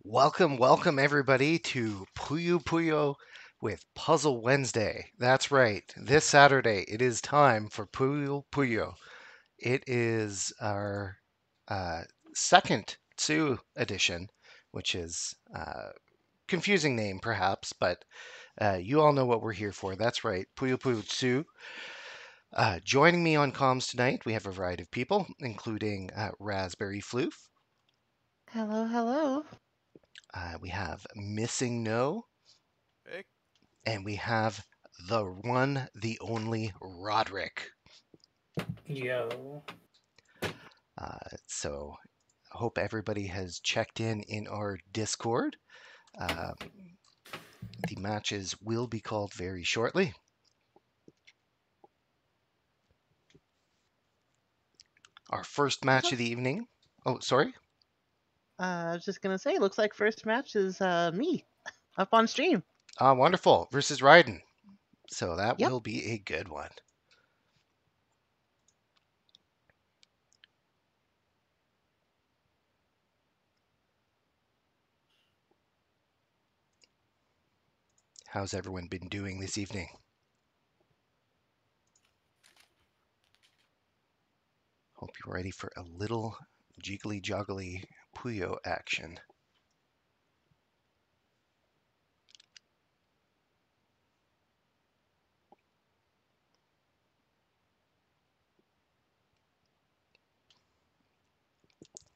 Welcome everybody to Puyo with Puzzle Wednesday. That's right. This Saturday it is time for Puyo. It is our second Tsuu edition, which is confusing name perhaps, but you all know what we're here for. That's right, Puyo Tsuu. Joining me on comms tonight, we have a variety of people, including Raspberry Floof. Hello, hello. We have Missing No. Hey. And we have the one, the only Roderick. Yo. So I hope everybody has checked in our Discord. The matches will be called very shortly. Our first match of the evening. Oh, sorry? I was just gonna say, looks like first match is me up on stream. Wonderful. Versus Raiden. So that Yep. will be a good one. How's everyone been doing this evening? Hope you're ready for a little jiggly joggly Puyo action.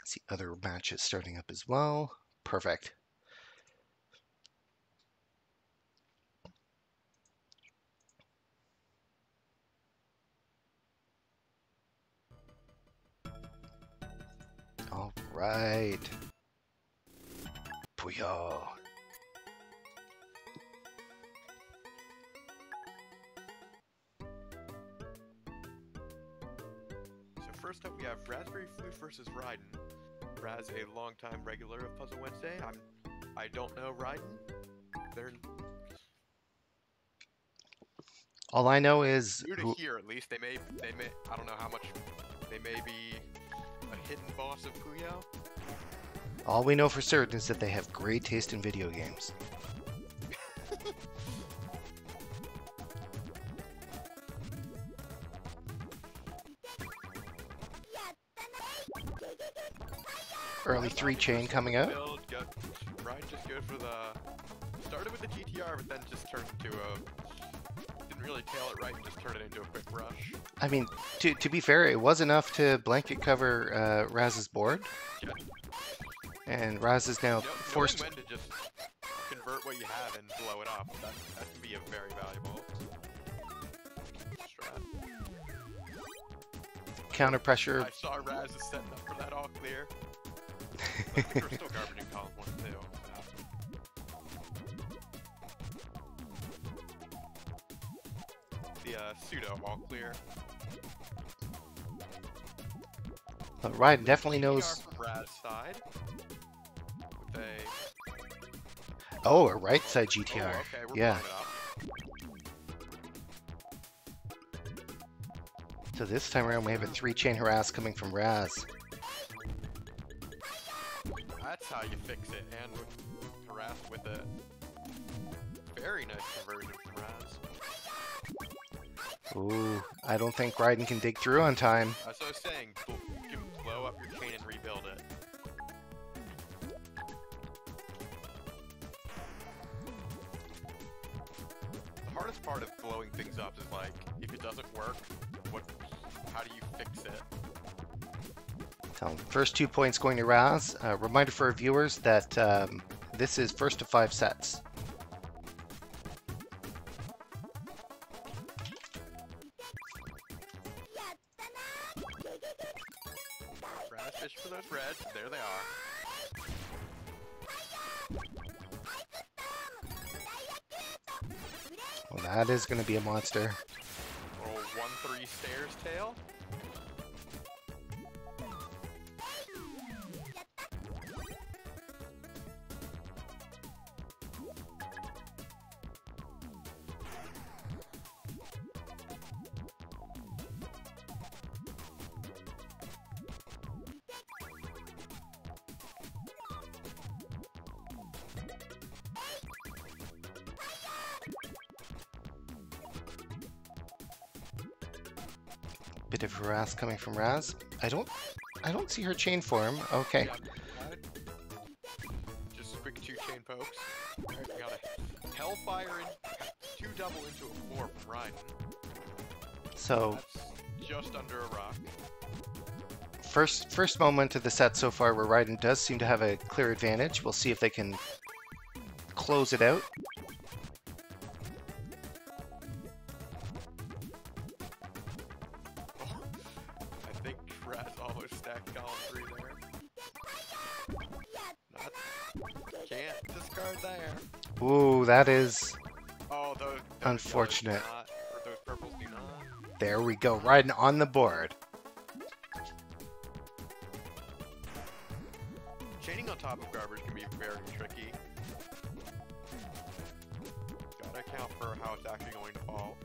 See other matches starting up as well. Perfect. All right. Puyo. So first up we have Raspberry Floof versus Raiden. Raz, a longtime regular of Puzzle Wednesday. I don't know Raiden. They're All I know is new to here at least. They may I don't know how much they may be a hidden boss of Puyo. all we know for certain is that they have great taste in video games. Early 3-chain coming out. Raiden just go for the started with the GTR, but then just turned into a didn't really tail it right and just turned it into a quick rush. I mean, to be fair, it was enough to blanket cover Raz's board. Yeah. And Raz is now forced. Knowing when to just convert what you have and blow it up. That can be a very valuable strat. Counter pressure. I saw Raz is setting up for that all clear. But there was still garbage in column 1 too. The pseudo all clear. But Raiden definitely knows. From Raz's side. With a Oh, a right side GTR. Oh, okay, we're yeah. blowing it up. So this time around we have a 3-chain harass coming from Raz. That's how you fix it, and harass with it. Very nice conversion from Raz. Ooh, I don't think Raiden can dig through on time. As I was saying, you can blow up your chain and rebuild it. The hardest part of blowing things up is like, if it doesn't work, how do you fix it? So first 2 points going to Raz. Reminder for our viewers that this is first to 5 sets. Raz fish for those reds. There they are. Well, that is going to be a monster. Little 1-3 stairs tail. Bit of harass coming from Raz. I don't see her chain form. Okay. Yeah, just quick 2 chain pokes. Alright, we got a Hellfire and 2 double into a 4 from Raiden. So That's just under a rock. first moment of the set so far where Raiden does seem to have a clear advantage. We'll see if they can close it out. I think Raz almost stacked column 3 there. Not. Can't discard there. Ooh, that is Oh, those unfortunate. yellows do not, or those purples do not. There we go. Raiden on the board. Chaining on top of garbage can be very tricky. Gotta account for how it's actually going to fall.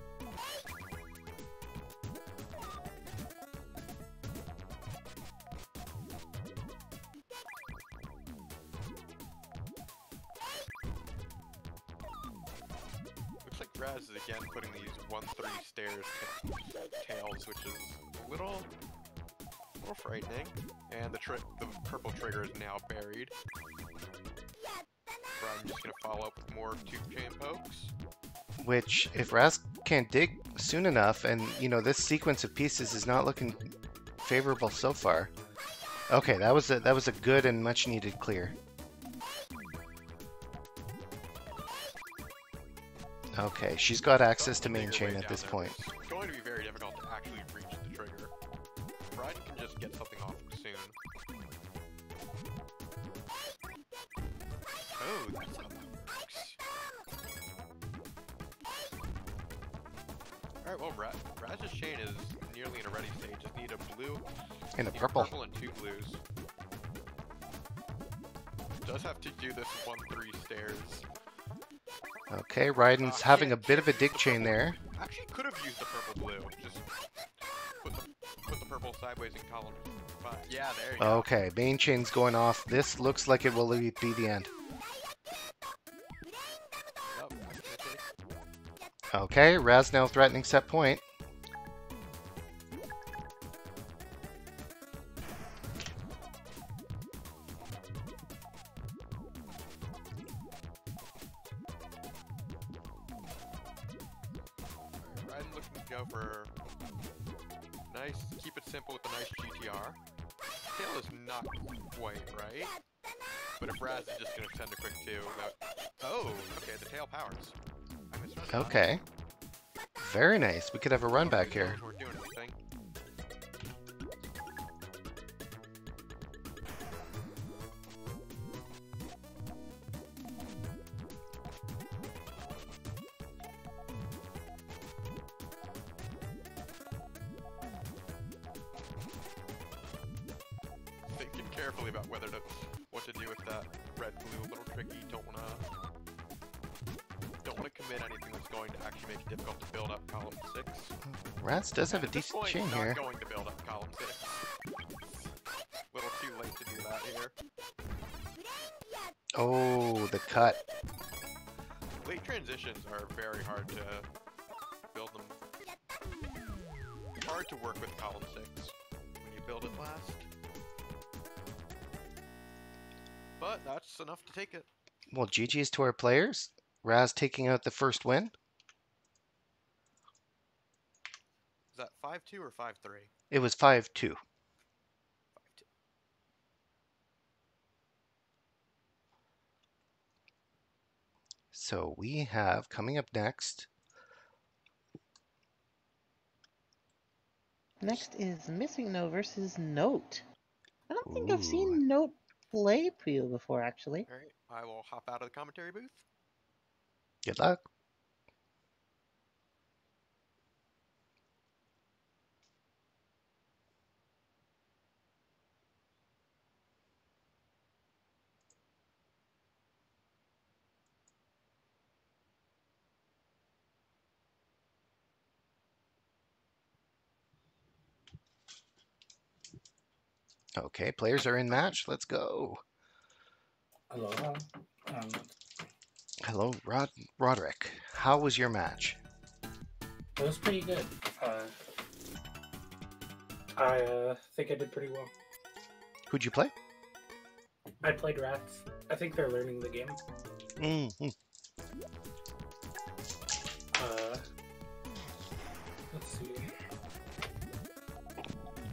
Looks like Raz is again putting these 1-3 stairs tails, which is a little frightening. And the purple trigger is now buried. I'm just gonna follow up with more 2 chain pokes. Which, if Raz can't dig soon enough, and you know this sequence of pieces is not looking favorable so far. Okay, that was a good and much needed clear. Okay, she's got access to main chain at this point. It's going to be very difficult to actually reach the trigger. Raiden can just get something off soon. Oh, that's how that works. Alright, well, Raz's chain is nearly in a ready state. Just need a blue And a need purple. and 2 blues. Does have to do this 1-3 stairs. Okay, Raiden's having a bit of a dig chain there. Actually, could have used the purple blue. Just put the purple sideways in column 5. Yeah, there you go. Okay, main chain's going off. This looks like it will be the end. Yep, that's gonna take. Okay, Raz now threatening set point. Raiden looking to go for nice, keep it simple with a nice GTR. Tail is not quite right, but if Raz is just gonna send a quick 2, oh, okay, the tail powers. I misread that. Okay. Very nice. We could have a run back here. We're doing anything. Thinking carefully about what to do with that red blue. A little tricky. Don't wanna commit anything that's going to actually make it difficult to build up column 6. Raz does have a At this decent point, chain not here. going to build up column 6. Little too late to do that here. Oh, the cut. Late transitions are very hard to build them. Hard to work with column 6 when you build it last. But that's enough to take it. Well, GG's to our players. Raz taking out the first win. Is that 5-2 or 5-3? It was 5-2. 5-2. So we have coming up next. Next is Missing No versus Note. I don't think I've Ooh. seen Note play Puyo before, actually. Alright, I will hop out of the commentary booth. Good luck. Okay, players are in match. Let's go. Aloha. Hello, Roderick. How was your match? It was pretty good. I think I did pretty well. Who'd you play? I played rats. I think they're learning the game. Mm-hmm. Let's see.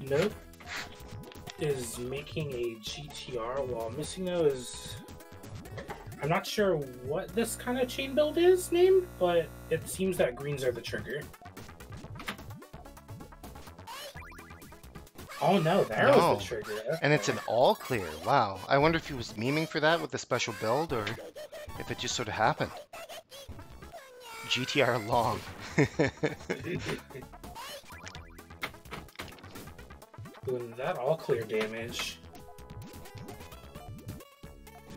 Note is making a GTR while Missing No is... I'm not sure what this kind of chain build is named, but it seems that greens are the trigger. Oh no, there was the trigger. Okay. And it's an all clear. Wow. I wonder if he was memeing for that with the special build or if it just sort of happened. GTR long. Doing that all clear damage.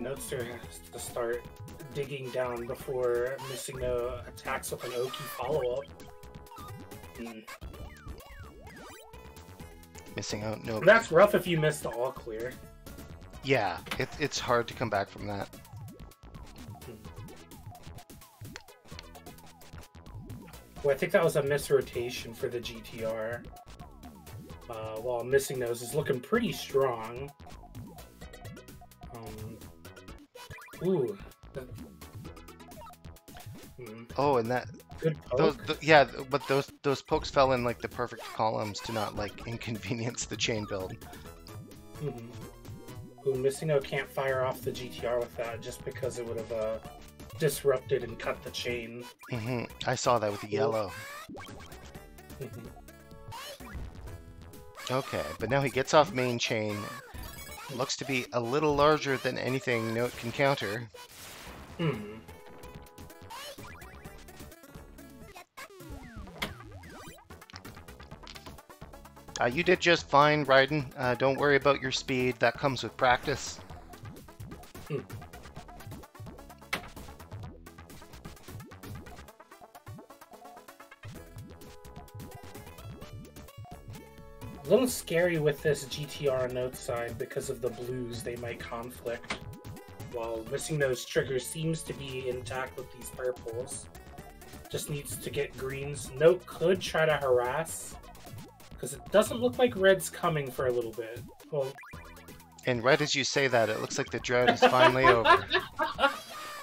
Notester has to start digging down before Missing No attacks with an Oki follow-up. Missing out. No. That's rough if you miss the all clear. Yeah, it's hard to come back from that. Well, I think that was a misrotation for the GTR. While Missing Nose is looking pretty strong. Ooh. Oh, and that good poke. yeah, but those pokes fell in like the perfect columns to not like inconvenience the chain build. Ooh, Missing No can't fire off the GTR with that just because it would have disrupted and cut the chain. I saw that with the yellow. Okay, but now he gets off main chain. Looks to be a little larger than anything Note can counter. You did just fine, Raiden. Don't worry about your speed. That comes with practice. A little scary with this GTR Note side because of the blues, they might conflict. While Missing No's trigger seems to be intact with these purples. Just needs to get greens. Note could try to harass, because it doesn't look like red's coming for a little bit. Well, and right as you say that, it looks like the drought is finally over.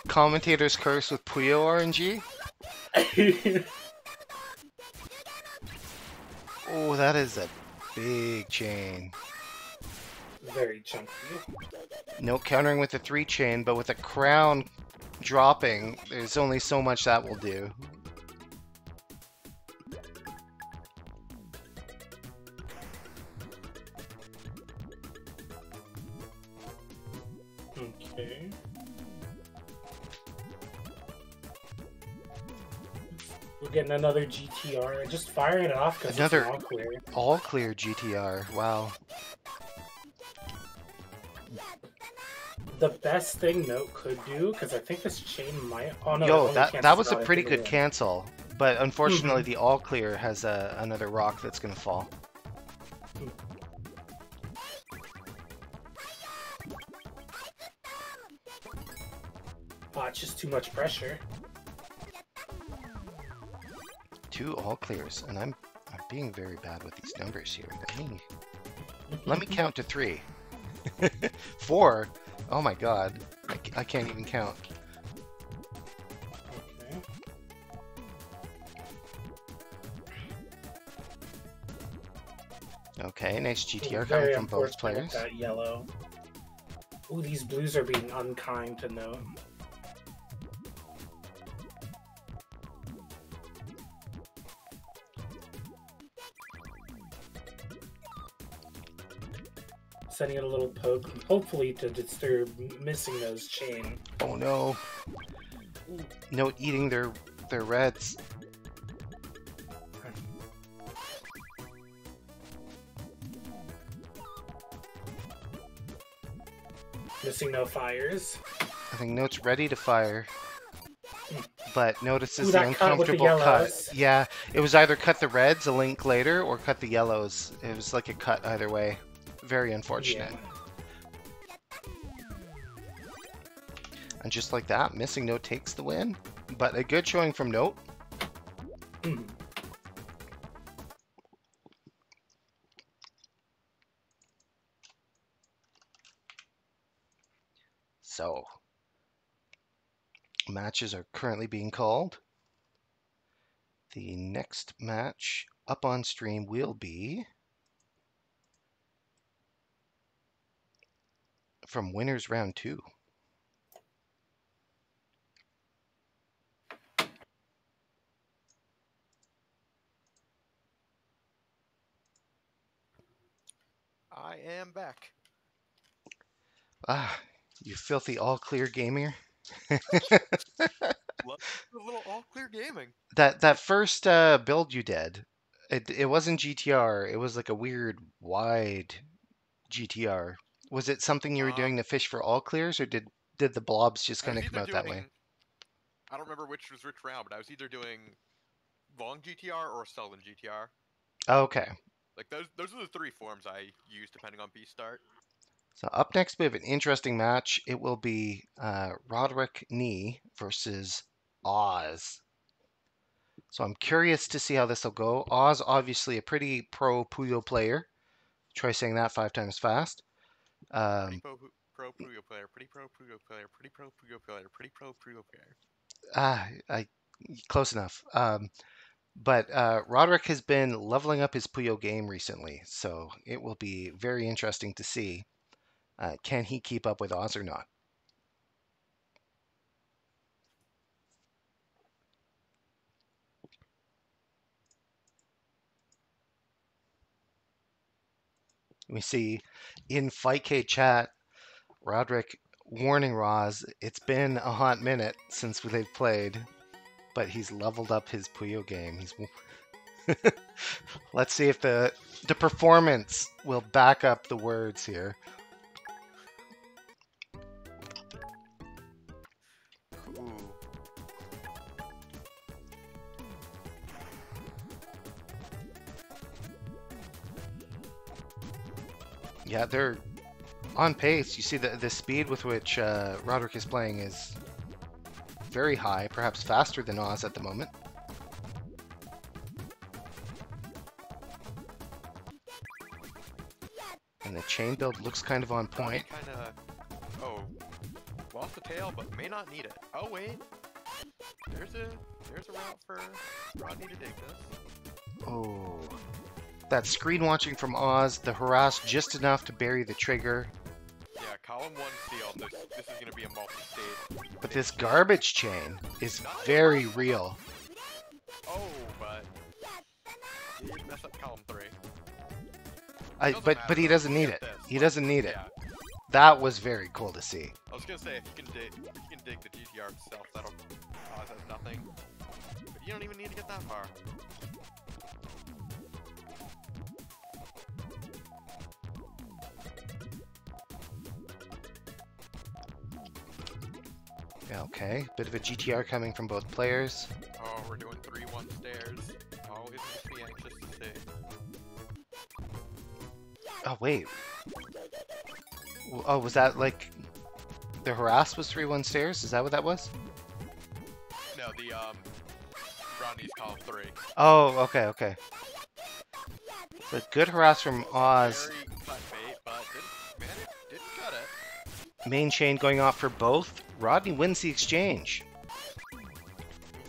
Commentator's curse with Puyo RNG? Oh, that is a big chain. Very chunky. No countering with the 3 chain, but with a crown dropping, there's only so much that will do. Okay. We're getting another GTR. Just firing it off because it's all clear. All clear GTR. Wow. The best thing Note could do, because I think this chain might... Oh no, yo, that was a pretty good cancel, but unfortunately the all clear has another rock that's gonna fall. Oh, it's just too much pressure. 2 all clears, and I'm being very bad with these numbers here. Let me count to 3. 4. Oh my god, I can't even count. Okay, nice GTR coming from both players. That yellow. Ooh, these blues are being unkind to Note. Sending it a little poke, hopefully to disturb Missing No's chain. Oh no. Note eating their reds. Missing No fires. I think Note's ready to fire. But notices the uncomfortable cut. Yeah, it was either cut the reds a link later or cut the yellows. It was like a cut either way. Very unfortunate. Yeah. And just like that, Missing Note takes the win. But a good showing from Note. So, matches are currently being called. The next match up on stream will be from Winners Round 2. I am back. Ah, you filthy all-clear gamer. Love a little all-clear gaming. That first build you did, it wasn't GTR. It was like a weird wide GTR. Was it something you were doing to fish for all clears, or did the blobs just I kind was of come either out that way? doing, I don't remember which was which round, but I was either doing long GTR or Sullen GTR. Okay. Like those are the three forms I use depending on beast start. So up next we have an interesting match. It will be Roderick Knee versus Oz. So I'm curious to see how this will go. Oz, obviously a pretty pro Puyo player. Try saying that 5 times fast. Pretty pro Puyo player, pretty pro Puyo player, pretty pro Puyo player, pretty pro Puyo player. Close enough. But Roderick has been leveling up his Puyo game recently, so it will be very interesting to see can he keep up with Oz or not. We see in FightK chat, Roderick warning Roz, it's been a hot minute since they've played, but he's leveled up his Puyo game. Let's see if the performance will back up the words here. Ooh. Yeah, they're on pace. You see the speed with which Roderick is playing is very high, perhaps faster than Oz at the moment. And the chain build looks kind of on point. Lost the tail, but may not need it. Oh wait, there's a route for Rodney to dig this. Oh, that screen watching from Oz, the harass just enough to bury the trigger. Yeah, column 1 sealed. This is gonna be a multi-state. But this garbage chain is very real. Oh, but he did mess up column 3. But he doesn't need it. He doesn't need it. Yeah. That was very cool to see. I was gonna say if you can dig the GTR itself, that'll cause us nothing. But you don't even need to get that far. Okay, bit of a GTR coming from both players. Oh, we're doing 3-1 stairs. Always makes me anxious to see. Oh wait. Oh, was that like the harass was 3-1 stairs? Is that what that was? No, the Rodney's column 3. Oh, okay. The good harass from Oz. Very cut bait, but didn't cut it. Main chain going off for both. Rodney wins the exchange.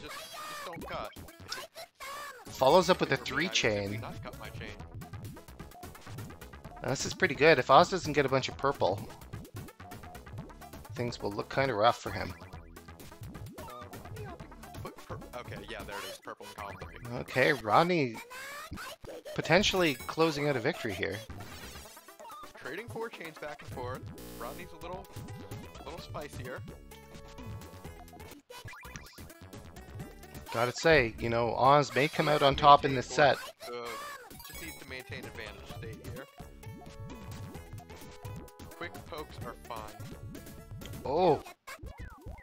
Just don't cut. Follows up with a 3 chain. Now, this is pretty good. If Oz doesn't get a bunch of purple, things will look kind of rough for him. Okay, yeah, there it is. Purple and column 3. Okay, Rodney potentially closing out a victory here. Trading 4 chains back and forth. Rodney's a little spicier. Gotta say, you know, Oz may come out on top in this set. Just needs to maintain advantage state here. Quick pokes are fine. Oh,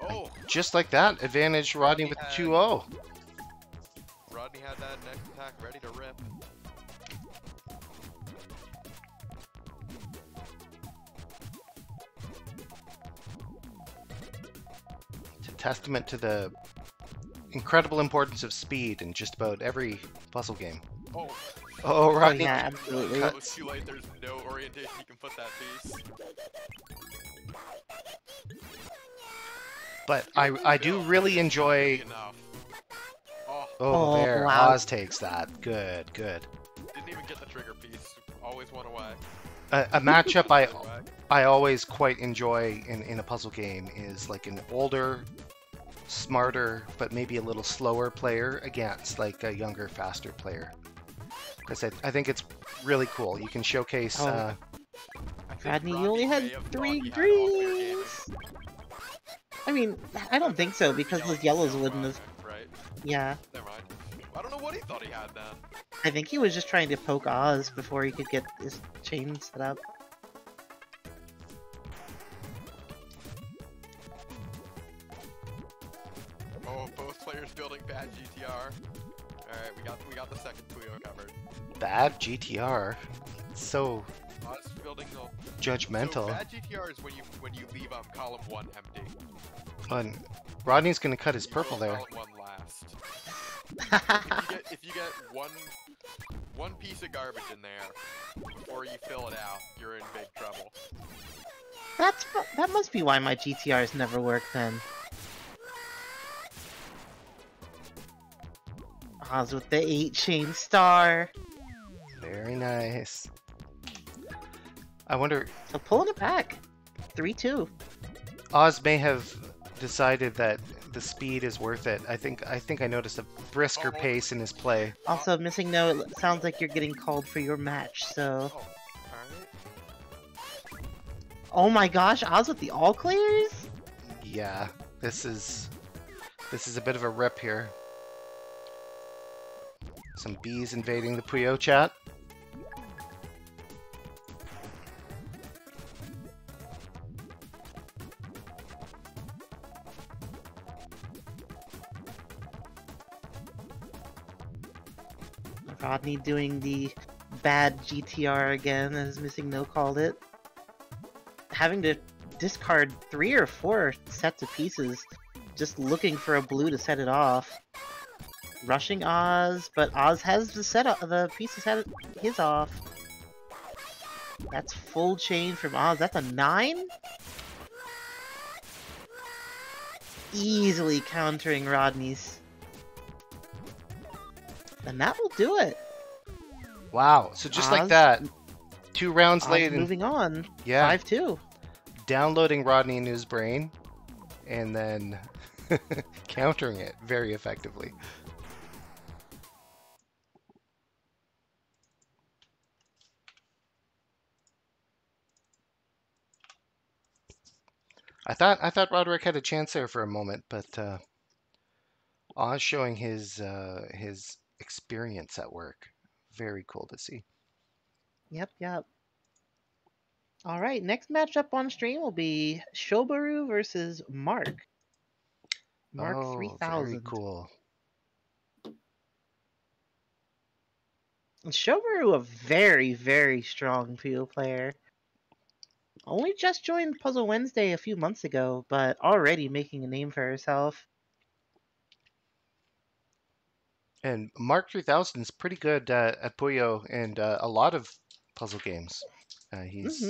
Oh! just like that, advantage Rodney with 2-0. Rodney had that next attack ready to rip. It's a testament to the incredible importance of speed in just about every puzzle game. Oh! Oh, Rodney. Yeah, absolutely. It's too late, there's no orientation you can put that piece. But I do really enjoy. Enough. Oh, Oh, Oh, there, wow. Oz takes that. Good, good. didn't even get the trigger piece. Always one away. A matchup Away. I always quite enjoy in a puzzle game is like an older, smarter, but maybe a little slower player against like a younger, faster player. Because I think it's really cool. You can showcase. Oh. I think Rodney, Rodney you only may had have thought 3 he had all clear gaming. greens. I mean, I don't think so because those yellows wouldn't have. Right. Yeah, Never mind. I don't know what he thought he had then. I think he was just trying to poke Oz before he could get his chain set up. Oh, both players building bad GTR. Alright, we got the second Puyo covered. Bad GTR. So Us building the judgmental. So bad GTR is when you leave column 1 empty. Fun. Rodney's gonna cut his purple Build there. Column 1 last. If you get one piece of garbage in there before you fill it out, you're in big trouble. That must be why my GTRs never work then. Oz with the 8 chain star. Very nice. I wonder, So pulling it back. 3-2. Oz may have decided that the speed is worth it. I think I noticed a brisker pace in his play. Also, missing note, it sounds like you're getting called for your match, so... Oh, alright. Oh my gosh, Oz with the all clears? Yeah, this is a bit of a rip here. Some bees invading the Puyo chat. Rodney doing the bad GTR again, as Missing No called it. Having to discard 3 or 4 sets of pieces, just looking for a blue to set it off. Rushing Oz, but Oz has the pieces had his off. That's full chain from Oz. That's a 9? Easily countering Rodney's. And that will do it. Wow, so just like Oz- that, 2 rounds Oz late and moving on. yeah, 5-2. downloading Rodney into his brain and then countering it very effectively. I thought Roderick had a chance there for a moment, but Oz showing his experience at work. Very cool to see. Yep. Alright, next matchup on stream will be Shoburu versus Mark. Mark Oh, 3000. very cool. Shoburu, a very, very strong Puyo player. Only just joined Puzzle Wednesday a few months ago, but already making a name for herself. And Mark 3000 is pretty good at Puyo and a lot of puzzle games. He's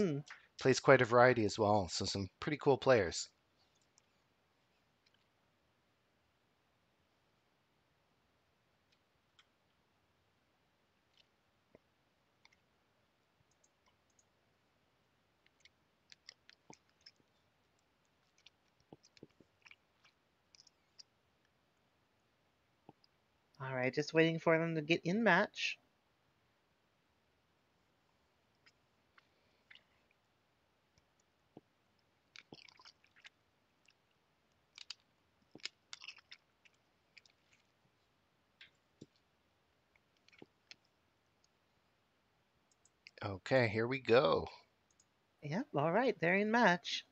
plays quite a variety as well, so some pretty cool players. Alright, just waiting for them to get in match. Okay, here we go. Yep, alright, they're in match.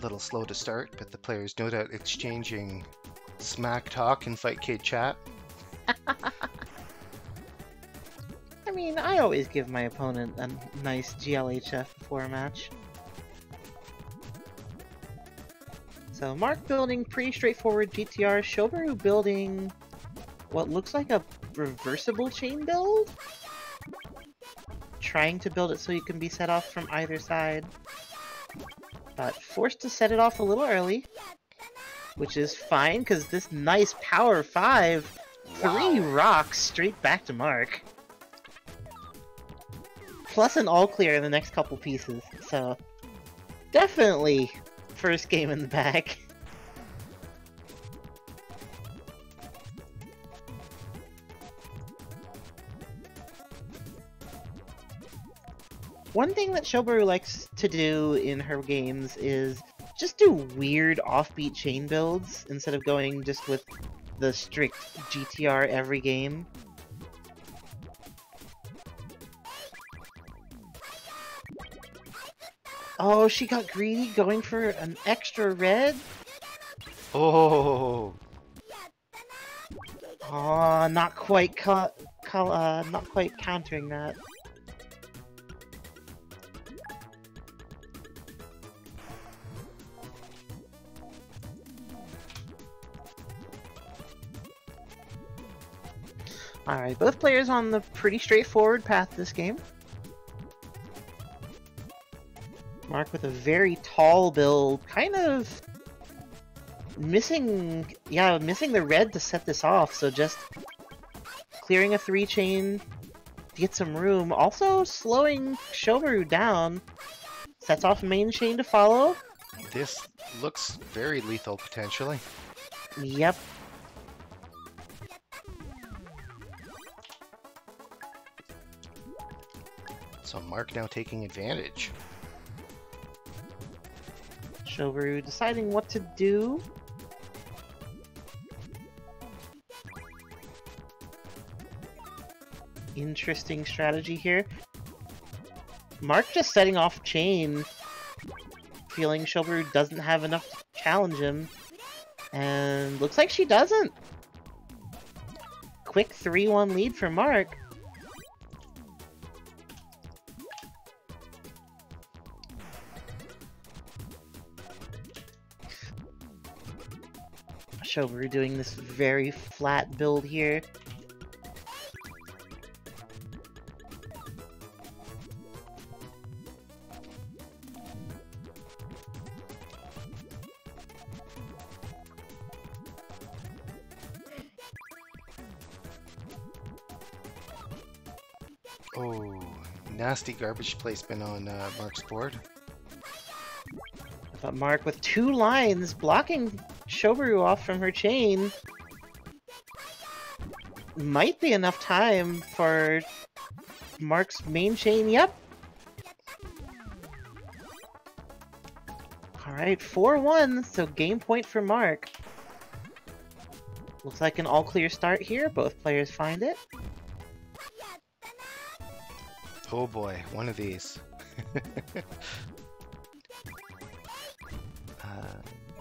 little slow to start, but the players no doubt exchanging smack talk in Fightcade chat. I mean, I always give my opponent a nice GLHF before a match. So Mark building pretty straightforward GTR, Shoburu building what looks like a reversible chain build? Trying to build it so you can be set off from either side. But forced to set it off a little early. Which is fine, because this nice power 5, 3 rocks straight back to Mark. Plus an all clear in the next couple pieces, so definitely first game in the bag. One thing that Shoburu likes to do in her games is just do weird offbeat chain builds instead of going just with the strict GTR every game. Oh, she got greedy going for an extra red? Oh, Oh, not quite not quite countering that. Alright, both players on the pretty straightforward path this game. Mark with a very tall build, kind of missing the red to set this off, so just clearing a 3 chain to get some room. Also slowing Shoburu down, sets off main chain to follow. this looks very lethal potentially. Yep. So Mark now taking advantage. Shoburu deciding what to do. Interesting strategy here. Mark just setting off chain, feeling Shoburu doesn't have enough to challenge him, and looks like she doesn't. Quick 3-1 lead for Mark. Shoburu doing this very flat build here. Oh, nasty garbage placement on Mark's board. But Mark with 2 lines blocking Shoburu off from her chain. Might be enough time for Mark's main chain. Yep. Alright, 4-1, so game point for Mark. Looks like an all clear start here. Both players find it. Oh boy, one of these.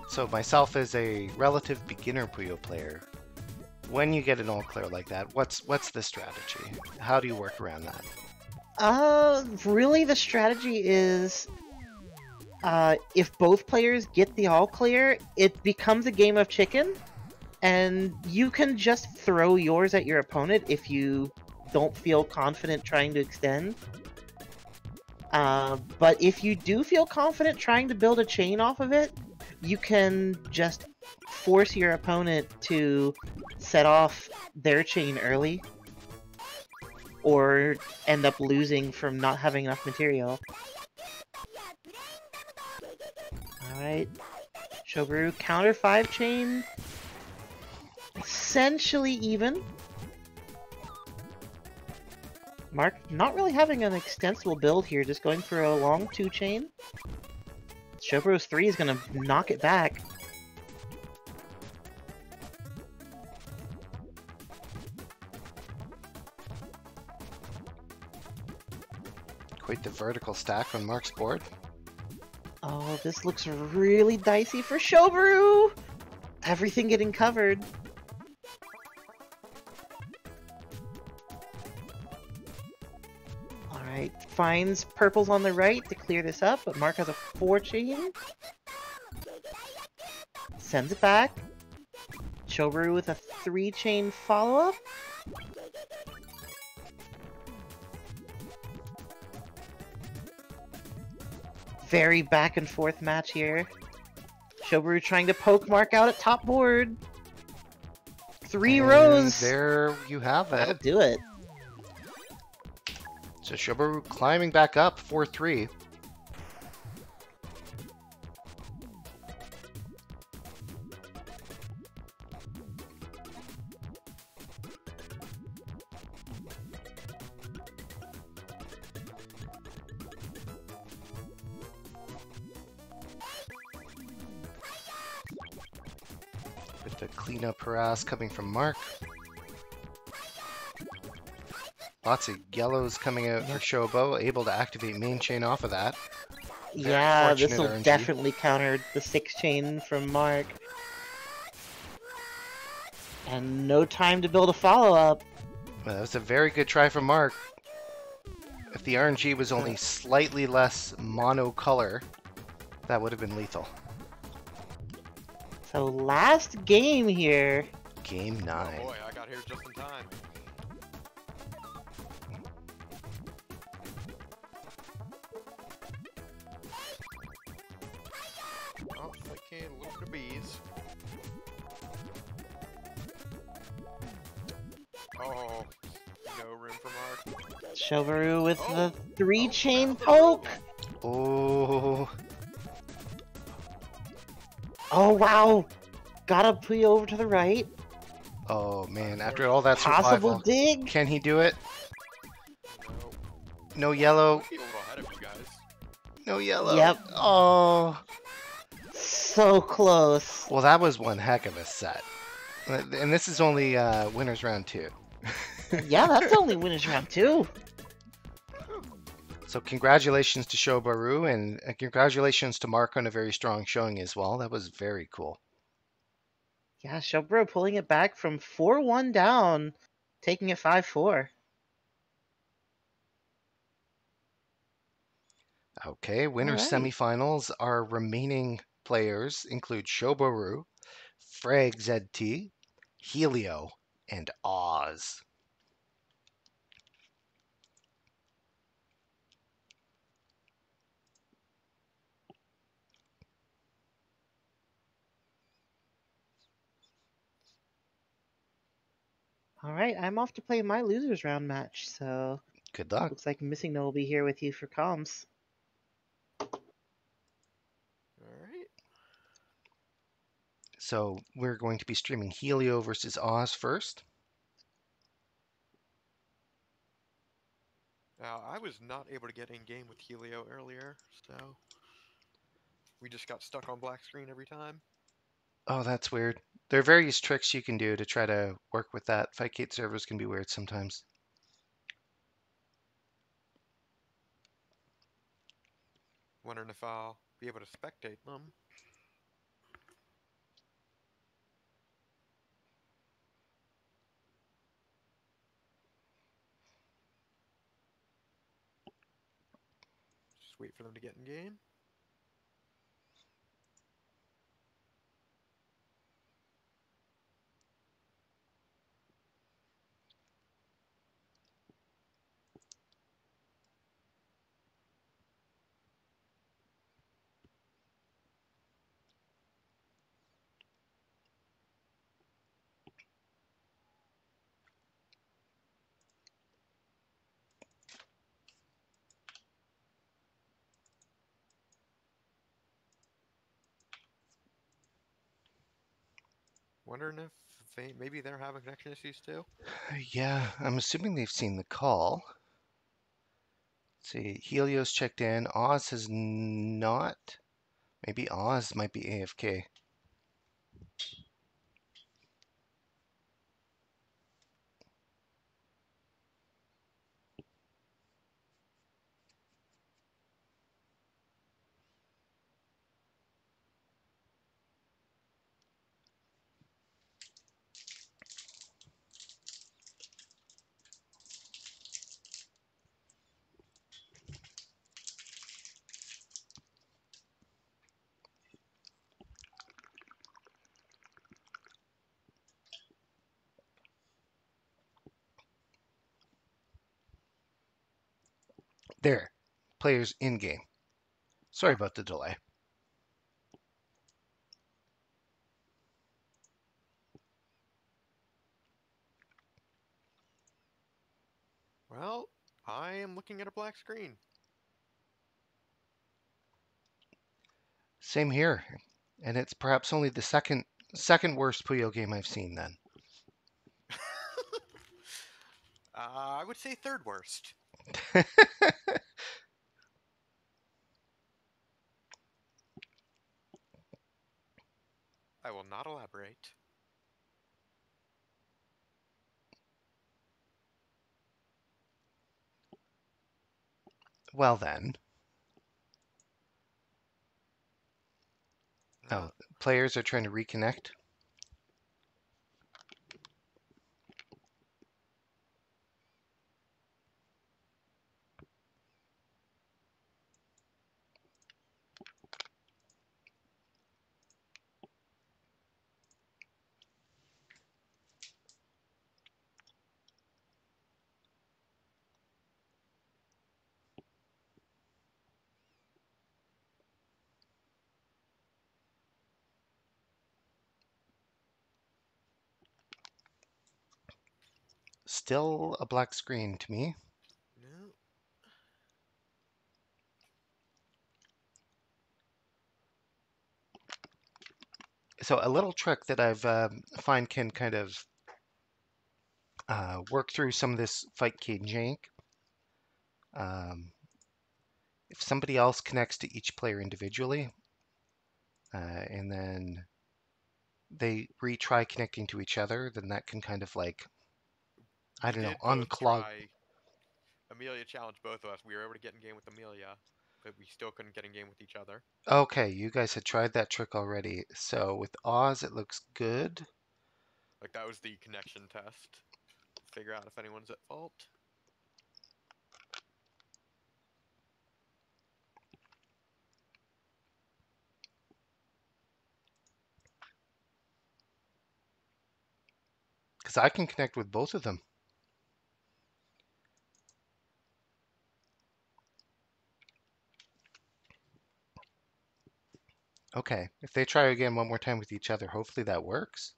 So myself as a relative beginner Puyo player, when you get an all clear like that, what's the strategy? How do you work around that? Really the strategy is if both players get the all clear, it becomes a game of chicken, and you can just throw yours at your opponent if you don't feel confident trying to extend. But if you do feel confident trying to build a chain off of it, you can just force your opponent to set off their chain early, or end up losing from not having enough material. Alright, Shoburu counter 5 chain, essentially even. Mark not really having an extensible build here, just going for a long 2 chain. Shoburu's 3 is gonna knock it back. Quite the vertical stack on Mark's board. Oh, this looks really dicey for Shoburu! Everything getting covered. Alright, finds purples on the right to clear this up, but Mark has a 4 chain. Sends it back. Shoburu with a 3 chain follow-up. Very back and forth match here. Shoburu trying to poke Mark out at top board. 3 And rows. there you have That'll it. do it. So Shoburu climbing back up 4-3. With the cleanup harass coming from Mark. Lots of yellows coming out for Shobo, able to activate main chain off of that. Yeah, this fortunate will RNG. definitely counter the 6 chain from Mark. And no time to build a follow-up. Well, that was a very good try from Mark. If the RNG was only slightly less mono color, that would have been lethal. So last game here. Game 9. Oh boy, I got here just in time. Oh, flicking a little bit of bees. Oh, no room for Mark. Shoburu with the Oh. 3 Oh, chain that's a poke. Oh, Oh wow. Got a Puyo over to the right. oh man! After all that Possible survival, dig. can he do it? No. No yellow. Might be a little ahead of you guys. No yellow. Yep. Oh. So close. Well, that was one heck of a set. And this is only winners round 2. Yeah, that's only winners round 2. So congratulations to Shobharu and congratulations to Mark on a very strong showing as well. That was very cool. Yeah, Shoburu pulling it back from 4-1 down, taking it 5-4. Okay, winners All right. semifinals. Our remaining players include Shobharu, Frag Zt, Helio, and Oz. All right, I'm off to play my losers round match, so Good luck. looks like Missing No will be here with you for comms. Alright. So we're going to be streaming Helio versus Oz first. Now, I was not able to get in game with Helio earlier, so we just got stuck on black screen every time. Oh, that's weird. There are various tricks you can do to try to work with that. Fightgate servers can be weird sometimes. Wondering if I'll be able to spectate them. Just wait for them to get in game. Wondering if maybe they're having connection issues too. Yeah, I'm assuming they've seen the call. Let's see, Helio's checked in. Oz has not. Maybe Oz might be AFK. players in-game. Sorry about the delay. Well, I am looking at a black screen. Same here. And it's perhaps only the second worst Puyo game I've seen then. I would say third worst. I will not elaborate. Well then. Oh, players are trying to reconnect. Still a black screen to me. No. So a little trick that I've find can kind of work through some of this fight cage jank. If somebody else connects to each player individually, and then they retry connecting to each other, then that can kind of like, I don't know, unclog. Amelia challenged both of us. We were able to get in game with Amelia, but we still couldn't get in game with each other. Okay, you guys had tried that trick already. So with Oz, it looks good. Like, that was the connection test. Figure out if anyone's at fault. Because I can connect with both of them. Okay, if they try again one more time with each other, hopefully that works.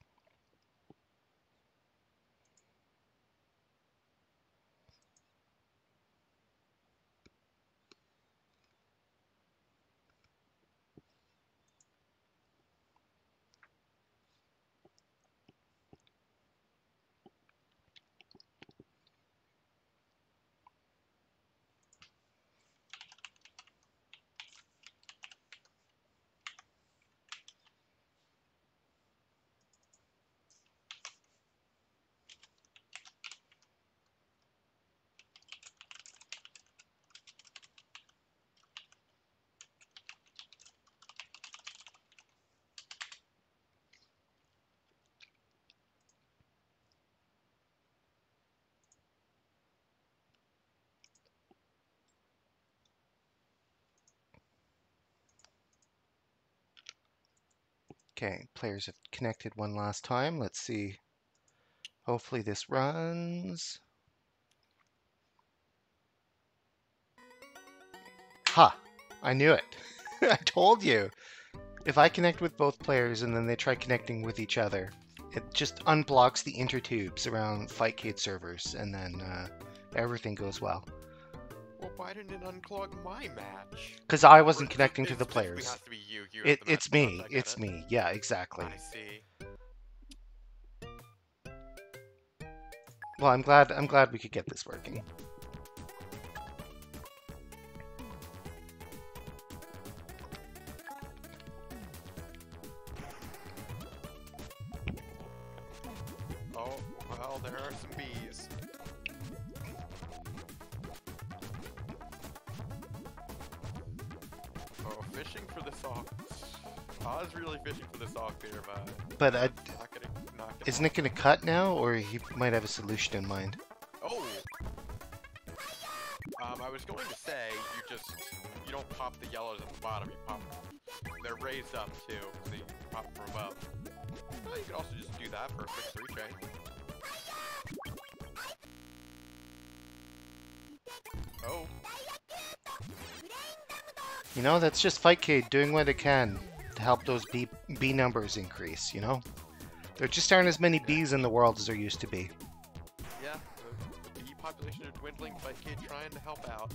Okay, players have connected one last time. Let's see. Hopefully this runs. Ha! I knew it. I told you. If I connect with both players and then they try connecting with each other, it just unblocks the intertubes around Fightcade servers, and then everything goes well. Well, why didn't it unclog my match? Because I wasn't Or connecting to it the physically players. has to be you. You have the It's match me. numbers, I get It's it. me. Yeah, exactly. I see. Well, I'm glad we could get this working. Oh, well, there are some bees. Oh, fishing for the socks. I was really fishing for the sock there, But not getting isn't it going to cut now, or he might have a solution in mind? Oh! I was going to say, you don't pop the yellows at the bottom, you pop, they're raised up too, so you pop from above. Well, you could also just do that for a quick 3-tray. Oh. You know, that's just Fightcade doing what it can to help those B numbers increase, you know? There just aren't as many Bs in the world as there used to be. Yeah, the bee population is dwindling. Fightcade trying to help out.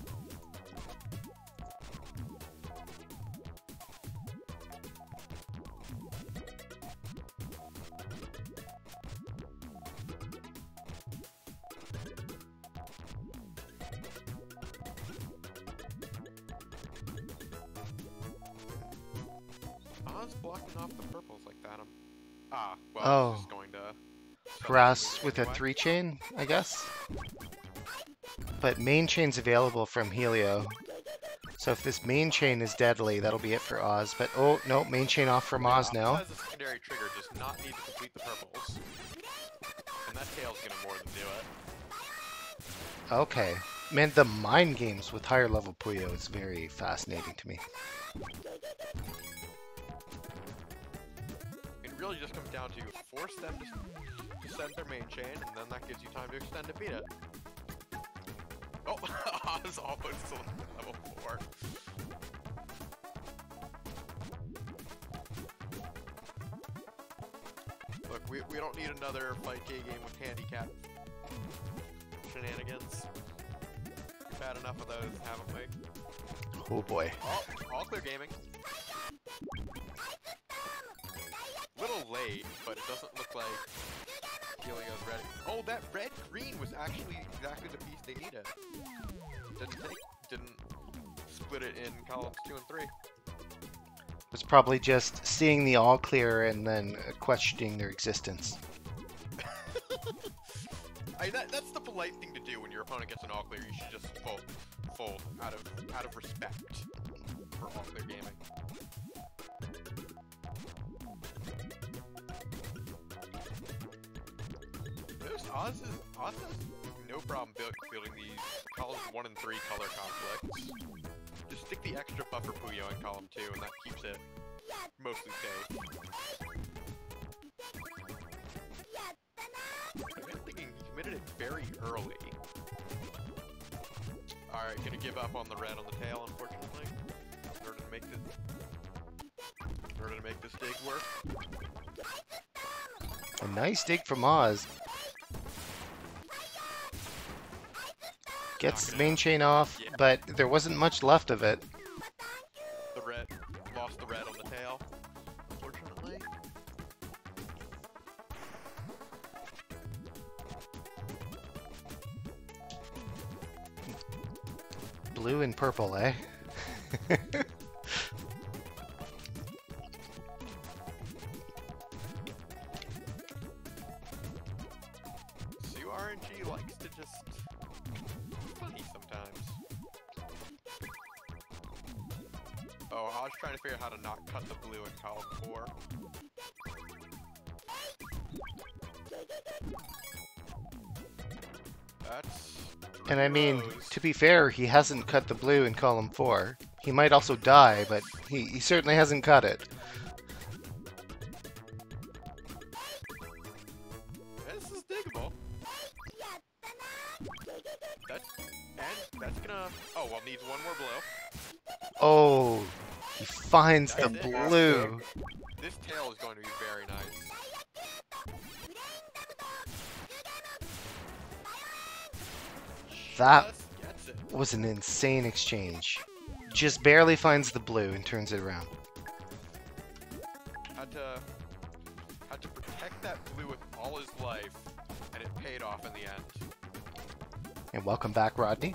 Oz blocking off the purples like that. Well, I was Oh, just going to harass with a anyway. 3 chain, I guess? But main chain's available from Helio. So if this main chain is deadly, that'll be it for Oz. But oh, no, main chain off from Oz Oz now. has a secondary trigger, does not need to complete the purples. And that tail's gonna more than do it. Okay. Man, the mind games with higher level Puyo is very fascinating to me. It really just comes down to force them to send their main chain, and then that gives you time to extend to beat it. Oh, Oz almost to level 4. Look, we don't need another Fightcade game with handicap shenanigans. We've had enough of those, haven't we? Oh boy. Oh, all clear gaming. Little late, but it doesn't look like Helio's ready. Oh, that red-green was actually exactly the piece they needed. Didn't split it in columns 2 and 3. It's probably just seeing the all clear and then questioning their existence. That's the polite thing to do when your opponent gets an all clear. You should just fold out of respect for all clear gaming. Oz has no problem building these columns 1 and 3 color conflicts. Just stick the extra buffer Puyo in column 2, and that keeps it mostly safe. I'm thinking he committed it very early. Alright, gonna give up on the red on the tail, unfortunately, in order to make this dig work. A nice dig from Oz. Gets the main chain off, Yeah. but there wasn't much left of it. The red, lost the red on the tail, unfortunately. Blue and purple, eh? Tsuu RNG likes to just funny sometimes. Oh, I was trying to figure out how to not cut the blue in column 4. That's And I mean, rows. to be fair, he hasn't cut the blue in column 4. He might also die, but he certainly hasn't cut it. This is diggable. That's gonna. Oh, well, needs one more blow. Oh, he finds the That's it. blue. This tail is going to be very nice. That Just gets it. was an insane exchange. Just barely finds the blue and turns it around. Had to protect that blue with all his life, and it paid off in the end. And welcome back, Rodney.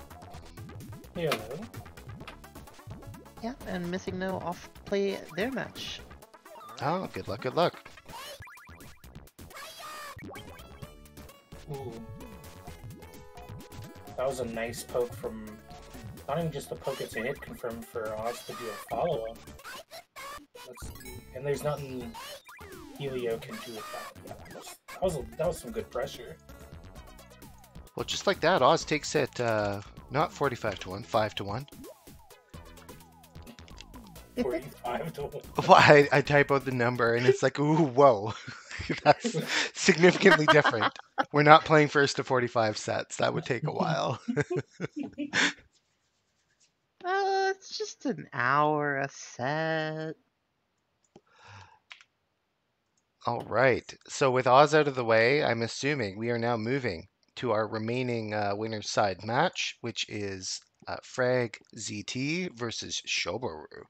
Yeah. Yeah, and Missing No off play their match. Oh, good luck, good luck. Ooh. That was a nice poke from... Not even just a poke, it's a hit confirmed for Oz to do a follow-up. And there's nothing Helio can do with that. Yeah, that was some good pressure. Well, just like that, Oz takes it not 45 to 1, 5 to 1. 45 to 1. Well, I type out the number and it's like, ooh, whoa. That's significantly different. We're not playing first to 45 sets. That would take a while. It's just an hour a set. All right. So with Oz out of the way, I'm assuming we are now moving to our remaining winner's side match, which is Frag Zt versus Shoburu.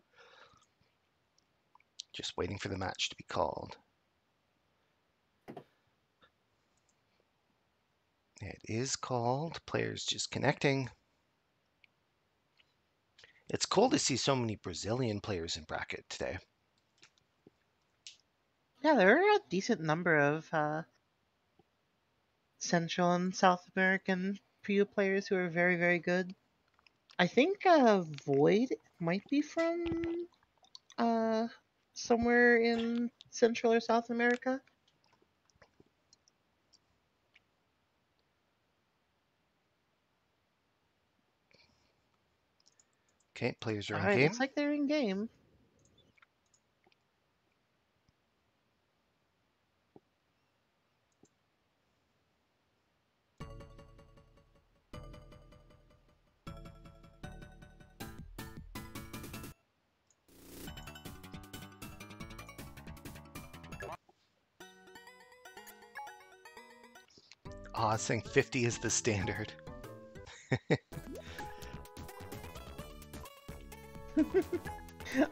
Just waiting for the match to be called. It is called. Players just connecting. It's cool to see so many Brazilian players in bracket today. Yeah, there are a decent number of Central and South American Puyo players who are very, very good. I think Void might be from somewhere in Central or South America. Okay, players are in Alright, game. looks like they're in game. Oz saying 50 is the standard.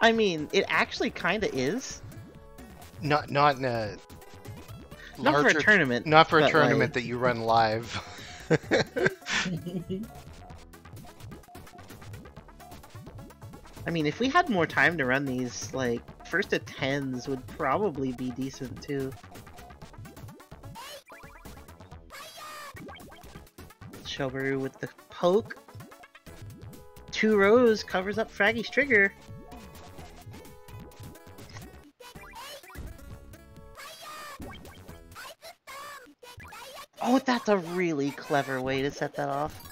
I mean, it actually kind of is. Not in a Not for a larger tournament. Not for a but, tournament like, that you run live. I mean, if we had more time to run these, like, first to 10s would probably be decent too. Shoburu with the poke. 2 rows covers up Fraggy's trigger. Oh, that's a really clever way to set that off.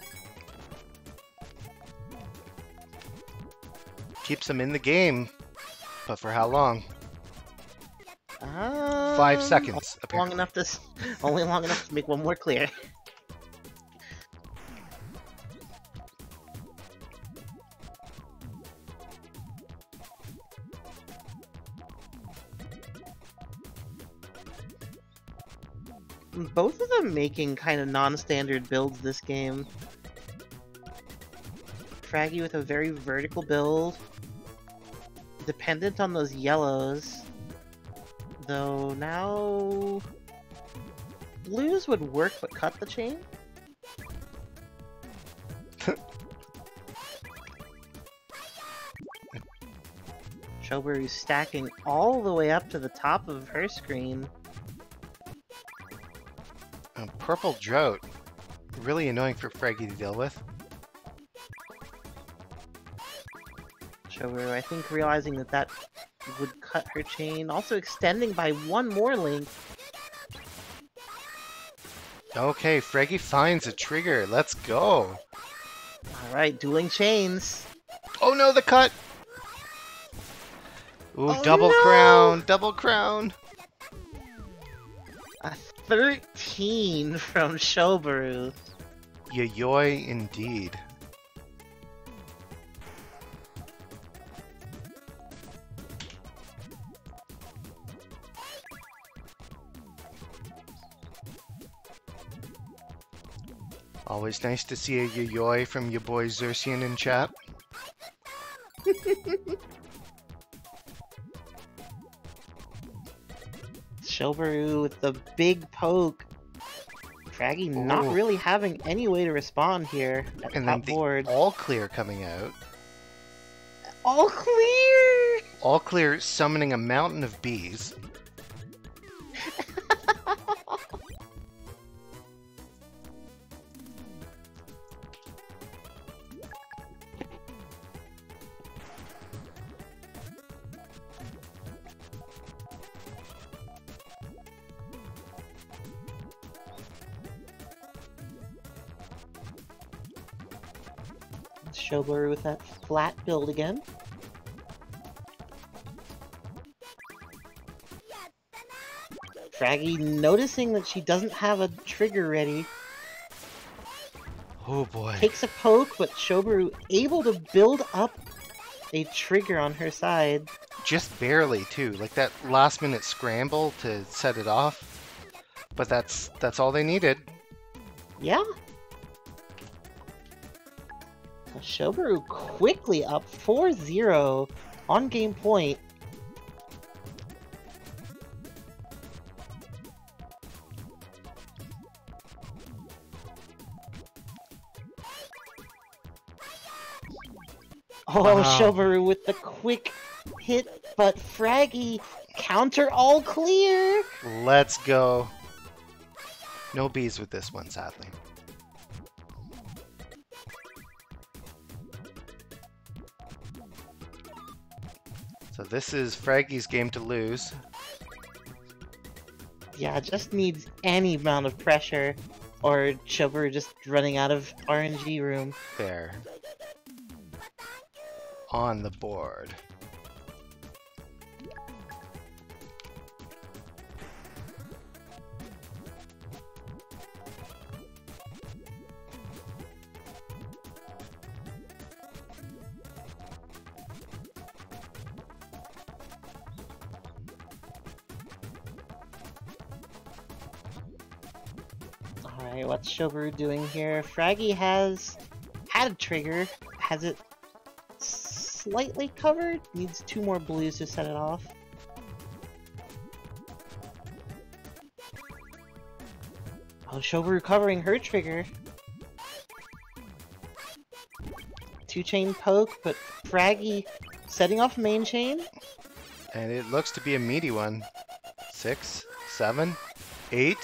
Keeps them in the game, but for how long? 5 5 seconds. Long Apparently. enough to, only long enough to make one more clear. Both of them making kind of non-standard builds this game. Fraggy with a very vertical build, dependent on those yellows. Though now, blues would work but cut the chain. Shoburu stacking all the way up to the top of her screen. Purple Drought. Really annoying for Fraggy to deal with. Shoburu, I think, realizing that that would cut her chain, also extending by one more link. Okay, Fraggy finds a trigger. Let's go. Alright, dueling chains. Oh no, the cut! Ooh, Oh, double no! crown, double crown. A 13 from Shoburu. Yayoi indeed. Always nice to see a yayoi from your boy Xerxian in chat. Shoburu with the big poke. Fraggy not Ooh. really having any way to respond here at the And then top the board. all clear coming out. All clear! All clear summoning a mountain of bees. Shoburu with that flat build again. Fraggy noticing that she doesn't have a trigger ready, Oh boy. takes a poke, but Shoburu able to build up a trigger on her side. Just barely, too. Like that last minute scramble to set it off. But that's all they needed. Yeah. Shoburu quickly up 4-0 on game point. Oh, Wow. Shoburu with the quick hit, but Fraggy counter all clear. Let's go. No bees with this one, sadly. So this is Fraggy's game to lose. Yeah, just needs any amount of pressure, or Shoburu just running out of RNG room. There. On the board. Alright, what's Shoburu doing here? Fraggy has had a trigger. Has it slightly covered? Needs 2 more blues to set it off. Oh, Shoburu covering her trigger. 2-chain poke, but Fraggy setting off main chain. And it looks to be a meaty one. 6, 7, 8,